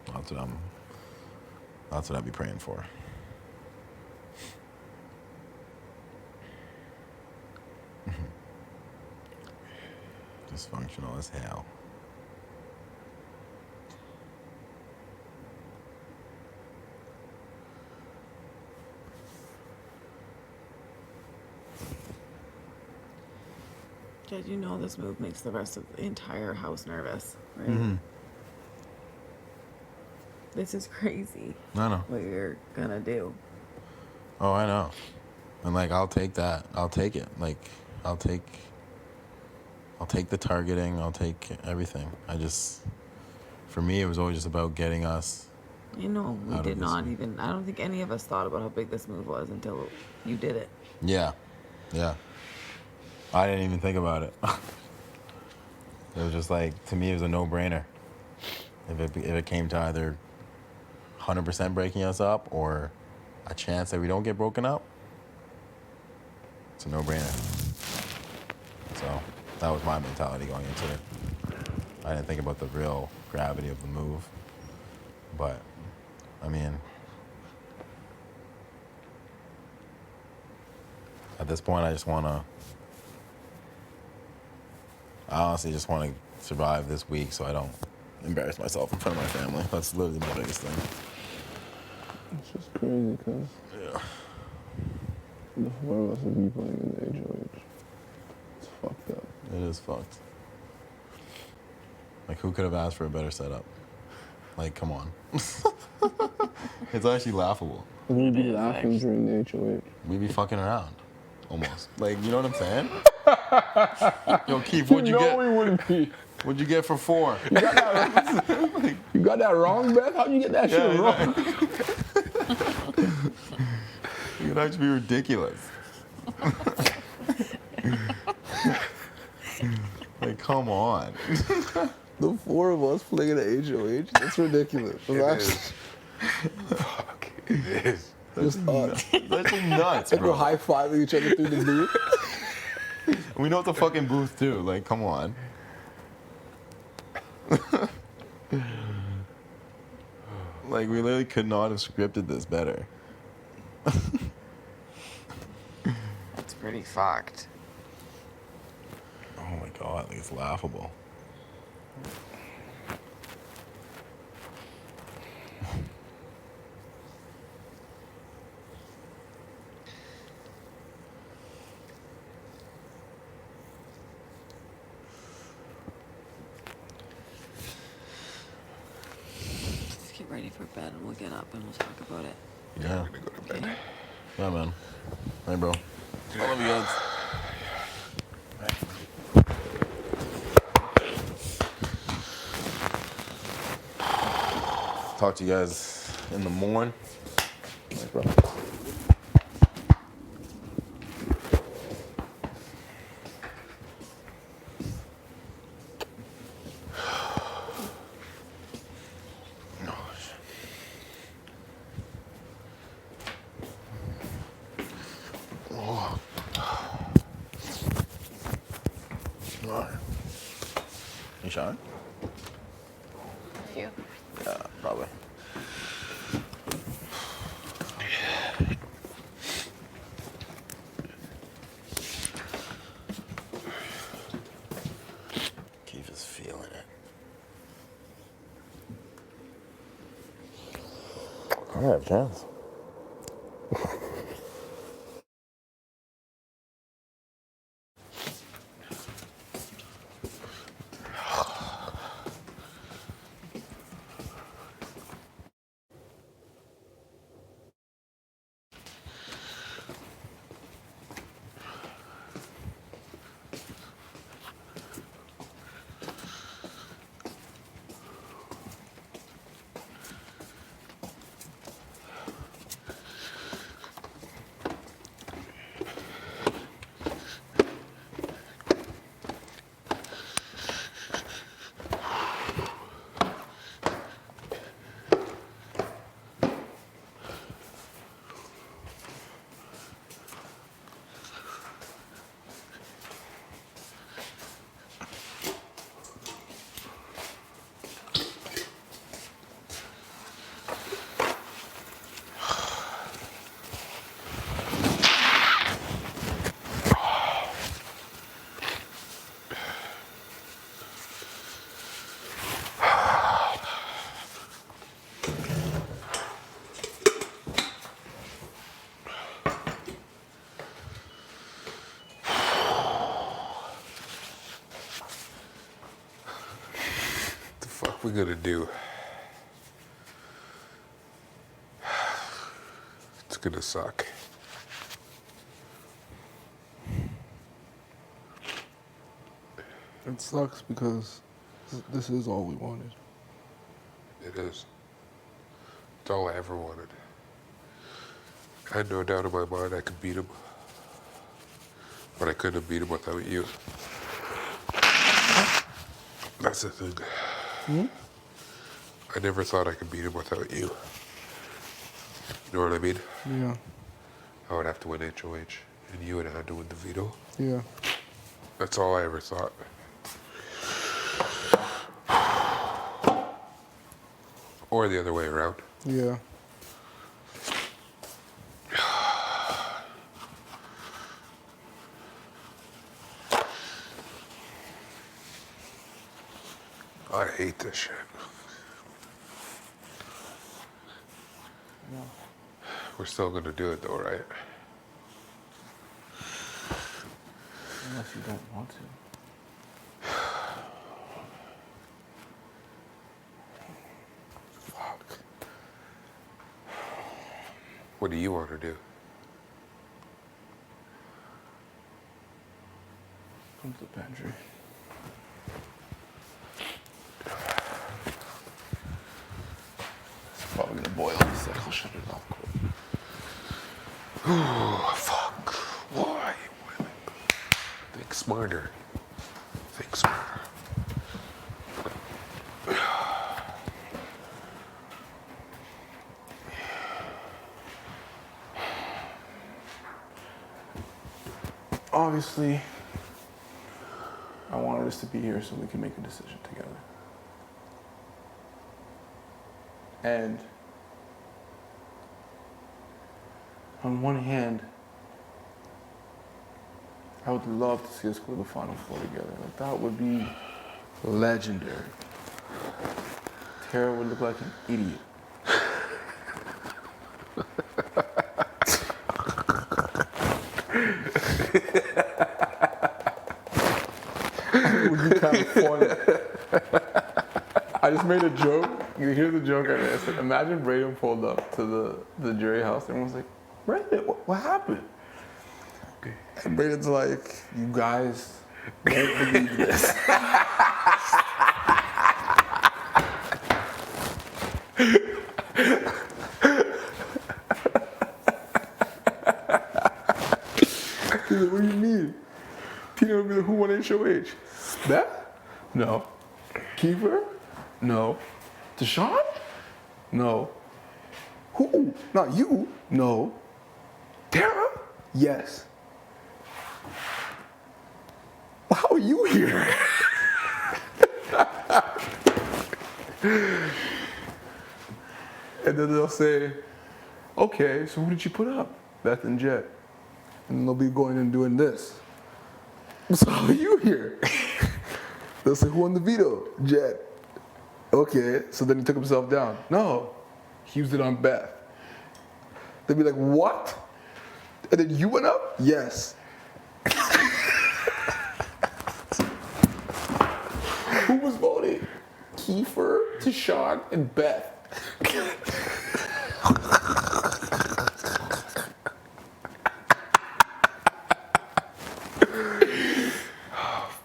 That's what I'd be praying for. Dysfunctional as hell. Did you know this move makes the rest of the entire house nervous, right? Mm-hmm. This is crazy. I know. What you're gonna do. Oh, I know. And like, I'll take that. I'll take it. Like, I'll take the targeting. I'll take everything. for me, it was always just about getting us. You know, we Out of did this not one. even. I don't think any of us thought about how big this move was until you did it. Yeah, yeah. I didn't even think about it. It was just like, to me, it was a no-brainer. If it came to either 100% breaking us up or a chance that we don't get broken up, it's a no-brainer. So that was my mentality going into it. I didn't think about the real gravity of the move. But, I mean, at this point, I honestly just want to survive this week so I don't embarrass myself in front of my family. That's literally my biggest thing. It's just crazy because Yeah. the four of us would be playing in the HOH. It's fucked up. It is fucked. Like, who could have asked for a better setup? Like, come on. It's actually laughable. We'd be laughing during the HOH. We be fucking around, almost. Like, you know what I'm saying? Yo, Keith, what'd you get? we wouldn't be. What'd you get for 4? You got that wrong, Beth? How'd you get that shit Yeah, wrong? It would actually be ridiculous. Like, come on. The four of us playing in the HOH? That's ridiculous. It is. Fuck, it is. Just us. That's just nuts, Like we're bro. high-fiving each other through the booth. We know it's a fucking booth, too. Like, come on. Like, we literally could not have scripted this better. That's pretty fucked. Oh my god, like, it's laughable. Let's get ready for bed and we'll get up and we'll talk about it. Yeah. I'm gonna go to bed. Yeah, man. Hey, bro. I love you guys. Talk to you guys in the morning. You showering? You. Yeah, probably. Keith is feeling it. I have a chance. What the fuck we gonna do? It's gonna suck. It sucks because this is all we wanted. It is. It's all I ever wanted. I had no doubt in my mind I could beat him. But I couldn't have beat him without you. That's the thing. I never thought I could beat him without you. You know what I mean? Yeah. I would have to win HOH, and you would have had to win the veto. Yeah. That's all I ever thought. Or the other way around. Yeah. I hate this shit. We're still gonna do it though, right? Unless you don't want to. Fuck. What do you want to do? Come to the pantry. It's probably gonna boil in a sec. I'll shut it off quick. Oh, fuck. Why? Think smarter. Think smarter. Obviously, I wanted us to be here so we can make a decision together. And on one hand, I would love to see us go to the Final Four together. Like, that would be legendary. Tara would look like an idiot. It would be kind of funny. I just made a joke. You hear the joke I said, imagine Braden pulled up to the jury house. Everyone's like, Braden, what happened? And Braden's like, you guys won't believe this. He's like, what do you mean? Tina would be like, who won HOH? Beth? No. Kiefer? No. Deshaun? No. Who? Not you? No. Tara? Yes. Well, how are you here? And then they'll say, okay, so who did you put up? Beth and Jet. And they'll be going and doing this. So how are you here? They'll say, who won the veto? Jet. Okay, so then he took himself down. No, he used it on Beth. They'd be like, what? And then you went up? Yes. Who was voting? Kiefer, Tashawn, and Beth.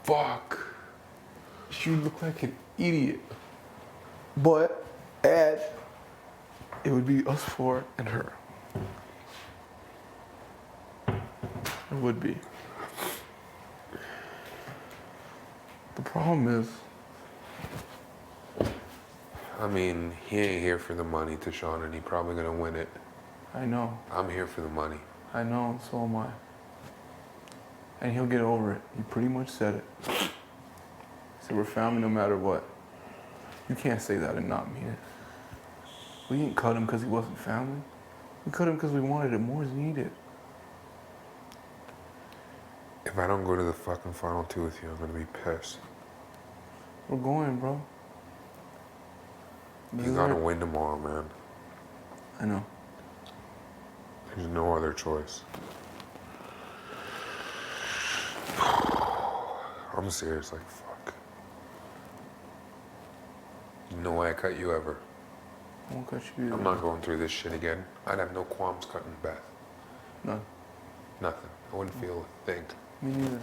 Fuck. You look like an idiot. But, and it would be us four and her. It would be. The problem is, I mean, he ain't here for the money, Tashawn, and he probably gonna win it. I know, I'm here for the money. I know, and so am I. And he'll get over it. He pretty much said it. He said, we're family no matter what. You can't say that and not mean it. We didn't cut him because he wasn't family. We cut him because we wanted it more than he did. If I don't go to the fucking final two with you, I'm gonna be pissed. We're going, bro. This You is gotta our- win tomorrow, man. I know. There's no other choice. I'm serious, like, fuck. No way I cut you ever. I won't cut you either. I'm not going through this shit again. I'd have no qualms cutting Beth. None. Nothing. I wouldn't feel a thing. Me neither.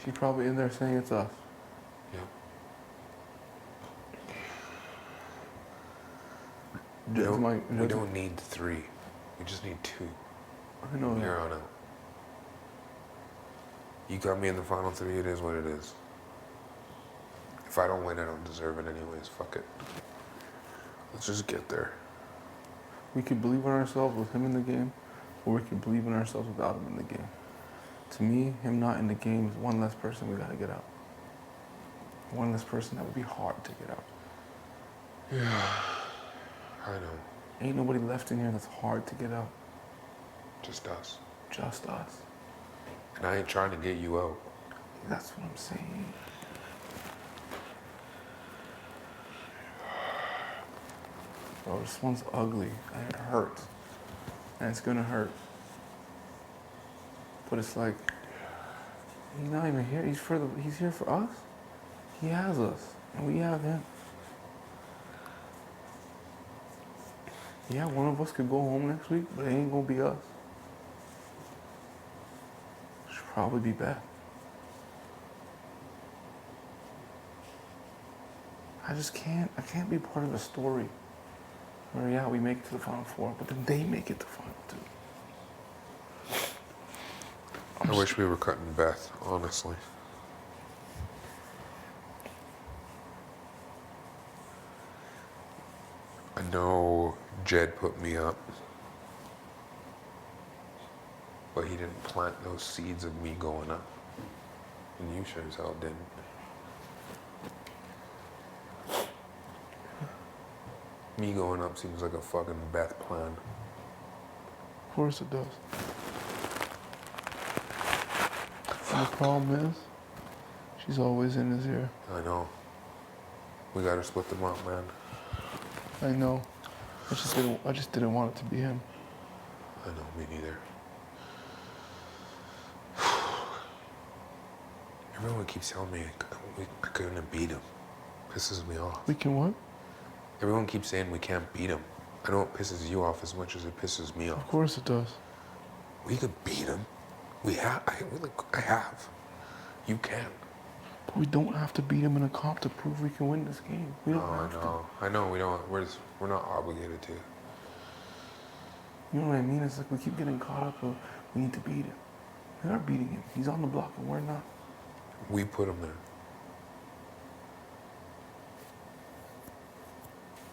She's probably in there saying it's us. Yeah. We That's my- don't need 3. We just need 2. I know From here that. on out. You got me in the final 3. It is what it is. If I don't win, I don't deserve it anyways. Fuck it. Let's just get there. We could believe in ourselves with him in the game, or we could believe in ourselves without him in the game. To me, him not in the game is one less person we gotta get out. One less person that would be hard to get out. I know. Ain't nobody left in here that's hard to get out. Just us. Just us. And I ain't trying to get you out. That's what I'm saying. Bro, this one's ugly and it hurts. And it's gonna hurt. But it's like, he's not even here. He's here for us. He has us, and we have him. Yeah, one of us could go home next week, but it ain't gonna be us. Should probably be back. I can't be part of a story where, yeah, we make it to the Final Four, but then they make it to Final Two. I wish we were cutting Beth, honestly. I know Jed put me up, but he didn't plant those seeds of me going up. And you sure as hell didn't. Me going up seems like a fucking Beth plan. Of course it does. And the problem is, she's always in his ear. I know. We gotta split them up, man. I know. I just didn't want it to be him. I know, me neither. Everyone keeps telling me I couldn't have beat him. Pisses me off. We can what? Everyone keeps saying we can't beat him. I know it pisses you off as much as it pisses me Of off. course it does. We could beat him. We have. I have. You can. But we don't have to beat him in a comp to prove we can win this game. We don't have to. I know. We don't. We're not obligated to. You know what I mean? It's like we keep getting caught up of we need to beat him. We are beating him. He's on the block and we're not. We put him there.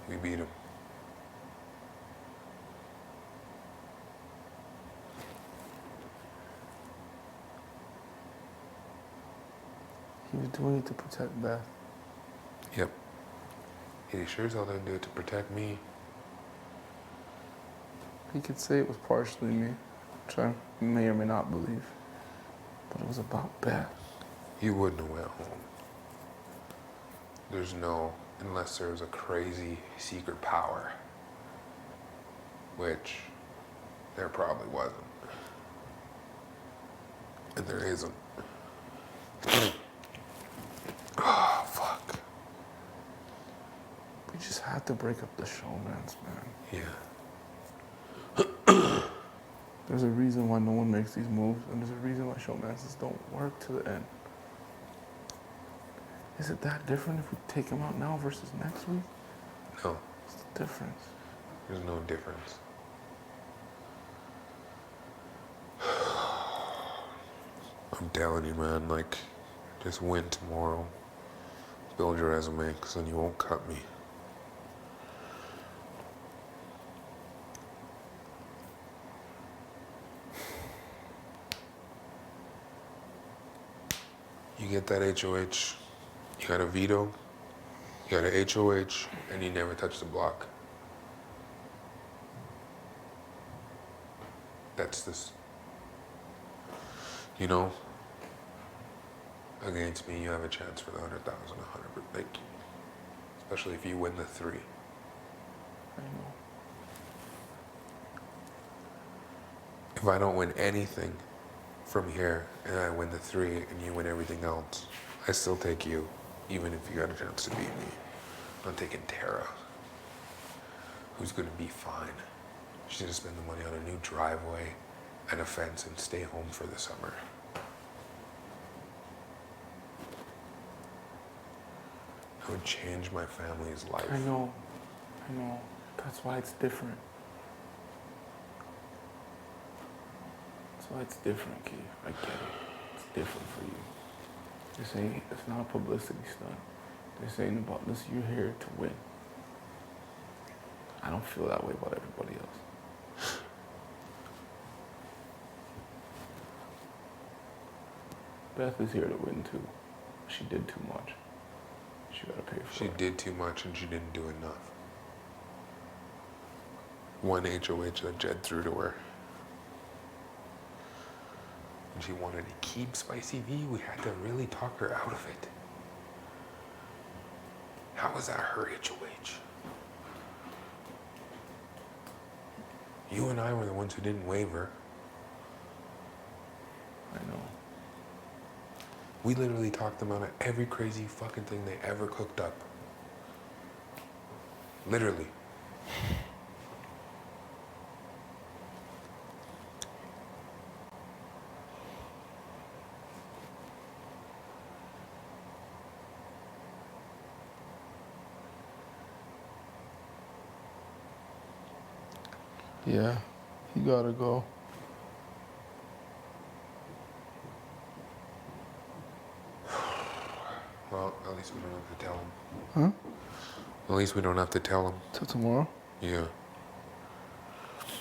We beat him. He was doing it to protect Beth. Yep. He sure as hell didn't do it to protect me. He could say it was partially me, which I may or may not believe. But it was about Beth. You wouldn't have went home. There's no, unless there was a crazy secret power, which there probably wasn't. And there isn't. Oh, fuck. We just had to break up the showmans, man. Yeah. There's a reason why no one makes these moves, and there's a reason why showmances don't work to the end. Is it that different if we take him out now versus next week? No, What's the difference? there's no difference. I'm telling you, man, like, just win tomorrow. Build your resume, because then you won't cut me. You get that HOH, you got a veto, you got a HOH, and you never touch the block. That's this. You know, against me, you have a chance for the 100,000, 100%. Like, especially if you win the 3. I know. If I don't win anything from here and I win the 3 and you win everything else, I still take you, even if you got a chance to beat me. I'm taking Tara, who's gonna be fine. She's gonna spend the money on a new driveway and a fence and stay home for the summer. I would change my family's life. I know. That's why it's different. That's why it's different, Keith. I get it. It's different for you. This ain't, it's not a publicity stunt. This ain't about this. You're here to win. I don't feel that way about everybody else. Beth is here to win too. She did too much. She gotta pay for She it. did too much and she didn't do enough. One HOH that Jed threw to her. And she wanted to keep Spicy V. We had to really talk her out of it. How was that her HOH? You and I were the ones who didn't waver. I know. We literally talked them out of every crazy fucking thing they ever cooked up. Literally. Yeah, he gotta go. Well, at least we don't have to tell him. Huh? At least we don't have to tell him. Till tomorrow? Yeah.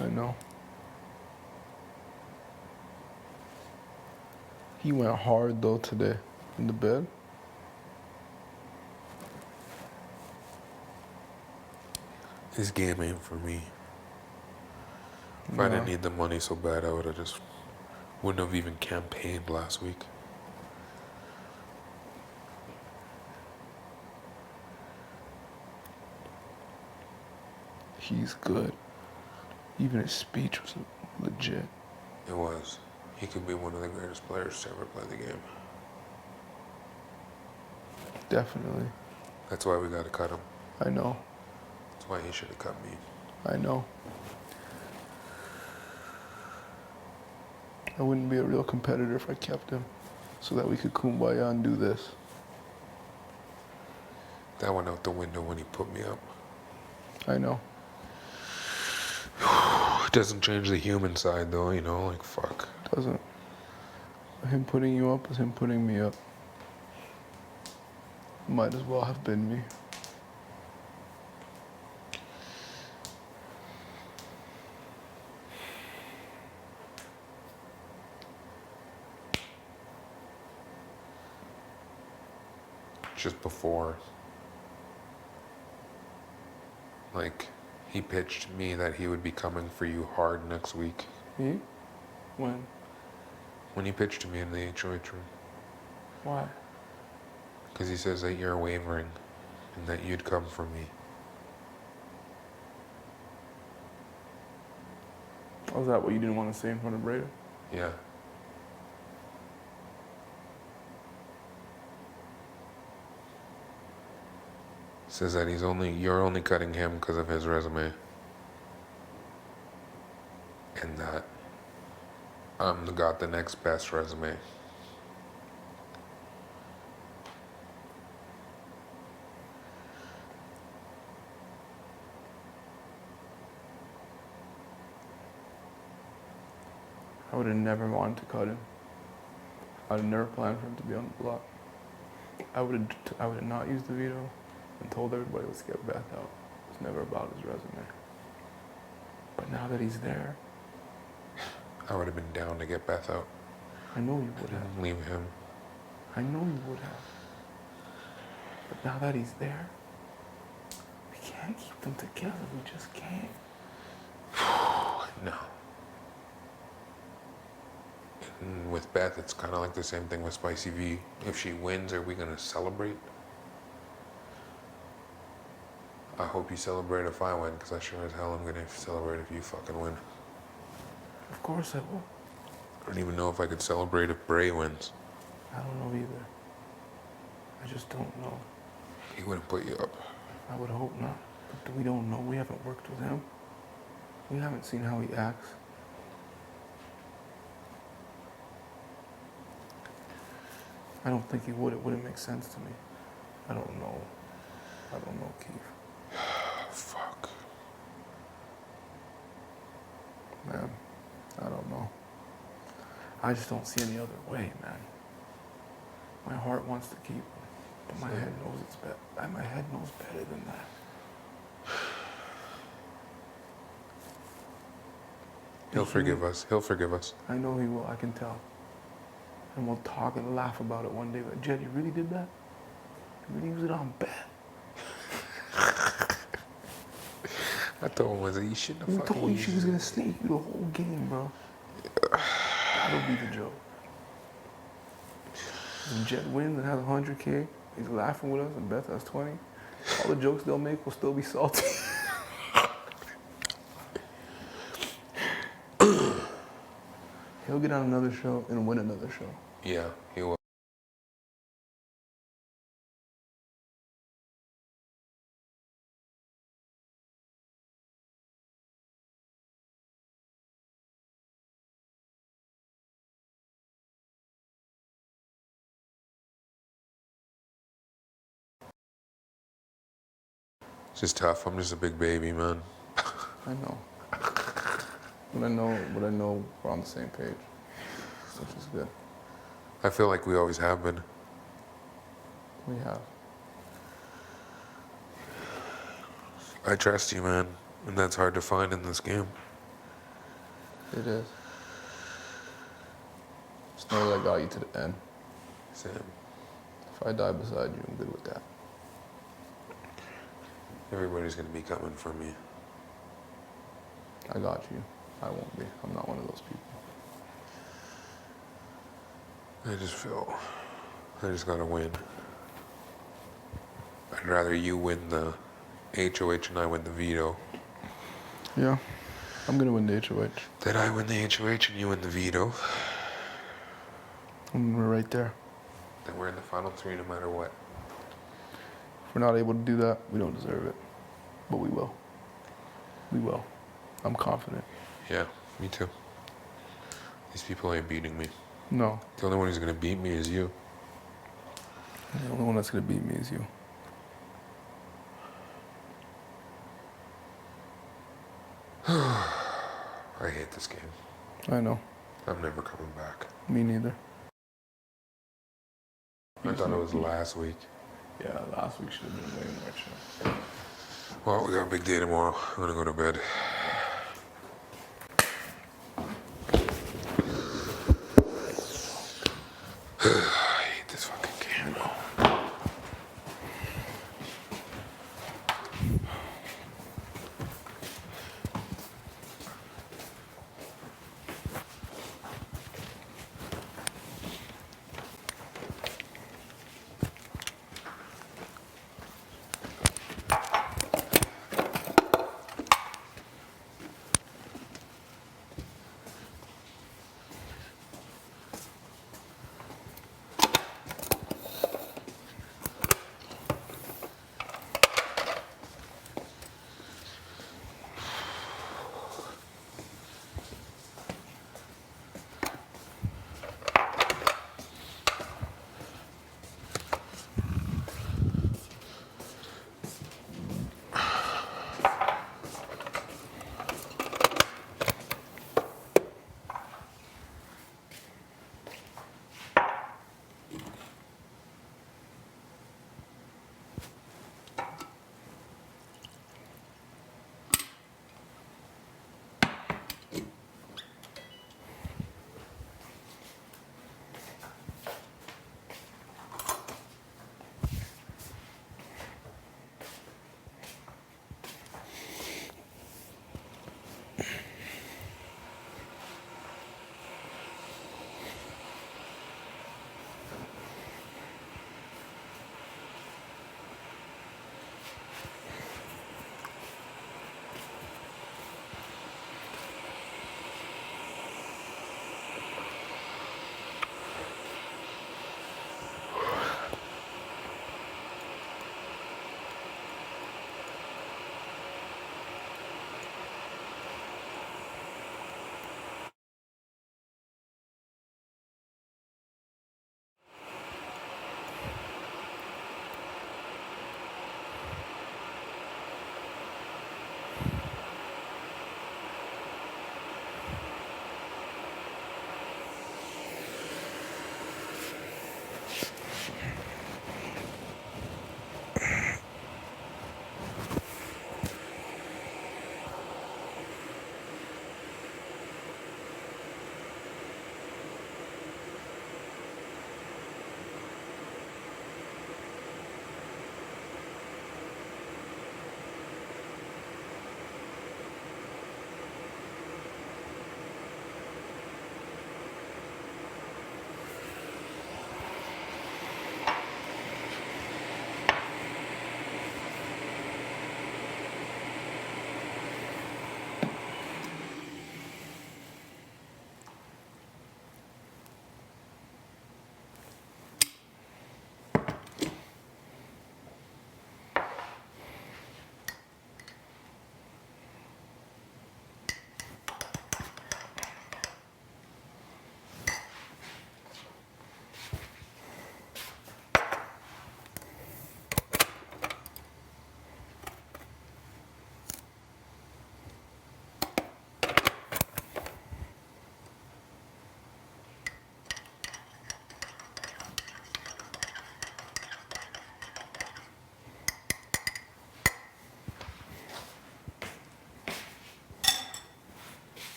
I know. He went hard though today in the bed. This game ain't for me. If I didn't Nah. need the money so bad, I would have just wouldn't have even campaigned last week. He's good. Even his speech was legit. It was. He could be one of the greatest players to ever play the game. Definitely. That's why we got to cut him. I know. That's why he should have cut me. I know. I wouldn't be a real competitor if I kept him, so that we could kumbaya and do this. That went out the window when he put me up. I know. It doesn't change the human side though, you know, like fuck. Doesn't. Him putting you up is him putting me up. Might as well have been me. Just before, like, he pitched me that he would be coming for you hard next week. Me? When? When he pitched to me in the HOH room. Why? Because he says that you're wavering and that you'd come for me. Was that what you didn't want to say in front of Breda? Yeah. Says that you're only cutting him because of his resume. And that got the next best resume. I would have never wanted to cut him. I would have never planned for him to be on the block. I would have not used the veto and told everybody, let's get Beth out. It's never about his resume. But now that he's there, I would have been down to get Beth out. I know you would have. And leave him. I know you would have. But now that he's there, we can't keep them together. We just can't. No. And with Beth, it's kind of like the same thing with Spicy V. If she wins, are we going to celebrate? I hope you celebrate if I win, because I sure as hell am going to celebrate if you fucking win. Of course I will. I don't even know if I could celebrate if Bray wins. I don't know either. I just don't know. He wouldn't put you up. I would hope not. But we don't know. We haven't worked with him. We haven't seen how he acts. I don't think he would. It wouldn't make sense to me. I don't know. I don't know, Keith. Fuck. man. I don't know. I just don't see any other way, man. My heart wants to keep him, but my head knows it's better. My head knows better than that. He'll forgive us. He'll forgive us. I know he will. I can tell. And we'll talk and laugh about it one day. But Jed, you really did that? You really used it on Bet? I told him, you shouldn't have You fucking told me used she was it. gonna sneak you the whole game, bro. That'll be the joke. When Jed wins and has 100K, he's laughing with us, and Beth has 20. All the jokes they'll make will still be salty. He'll get on another show and win another show. Yeah, he will. It's just tough. I'm just a big baby, man. I know. But I know we're on the same page, which is good. I feel like we always have been. We have. I trust you, man. And that's hard to find in this game. It is. Just know that I got you to the end. Sam. If I die beside you, I'm good with that. Everybody's gonna be coming for me. I got you. I won't be. I'm not one of those people. I just feel I just gotta win. I'd rather you win the HOH and I win the veto Yeah. I'm gonna win the HOH. than I win the HOH and you win the veto. And we're right there. Then we're in the final three no matter what. If we're not able to do that, we don't deserve it. But we will. We will. I'm confident. Yeah, me too. These people ain't beating me. No. The only one who's gonna beat me is you. The only one that's gonna beat me is you. I hate this game. I know. I'm never coming back. Me neither. I thought it was last week. Yeah, last week should have been way more chill. Well, we got a big day tomorrow. I'm gonna go to bed. I hate this fucking game.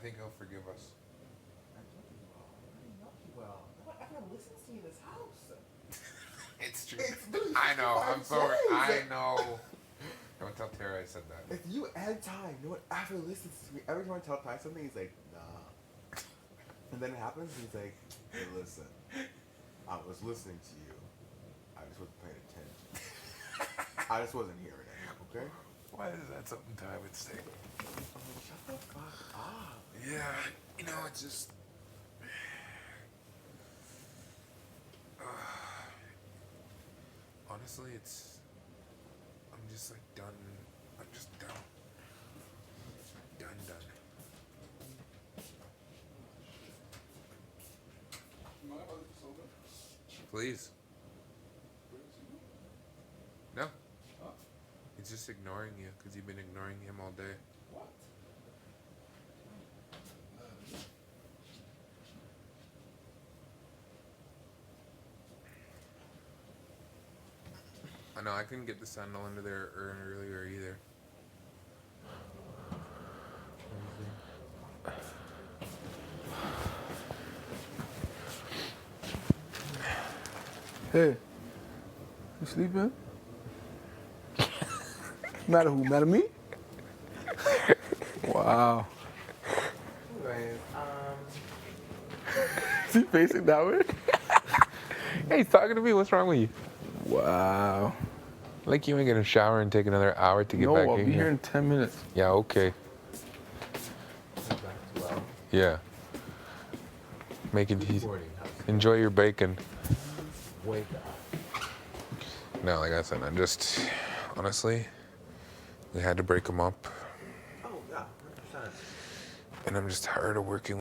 think he'll forgive us. Well, everyone listens to you in this house. It's true. It's been I know. I'm sorry. I days. know. Don't tell Tara I said that. If you add time, no one ever listens to me. Every time I tell Ty something, he's like, nah. And then it happens, and he's like, hey, listen. I was listening to you. I just wasn't paying attention. I just wasn't hearing it, okay? Why is that something Ty would say? Oh, shut the fuck up. Yeah, you know, it's just. Honestly, it's. I'm just like done. I'm just done. Done. Please. No. He's just ignoring you because you've been ignoring him all day. What? I know I couldn't get the sandal under there earlier either. Hey, you sleeping? Mad at who? Mad at me? Wow. Anyways, Is he facing that way? Hey, he's talking to me. What's wrong with you? Wow. Like you ain't gonna shower and take another hour to get No, back I'll in be here. here in 10 minutes. Yeah, okay. Yeah. Make it easy. Enjoy your bacon. wake up. No, like I said, I just honestly, we had to break them up, Oh, yeah, 100%. and I'm just tired of working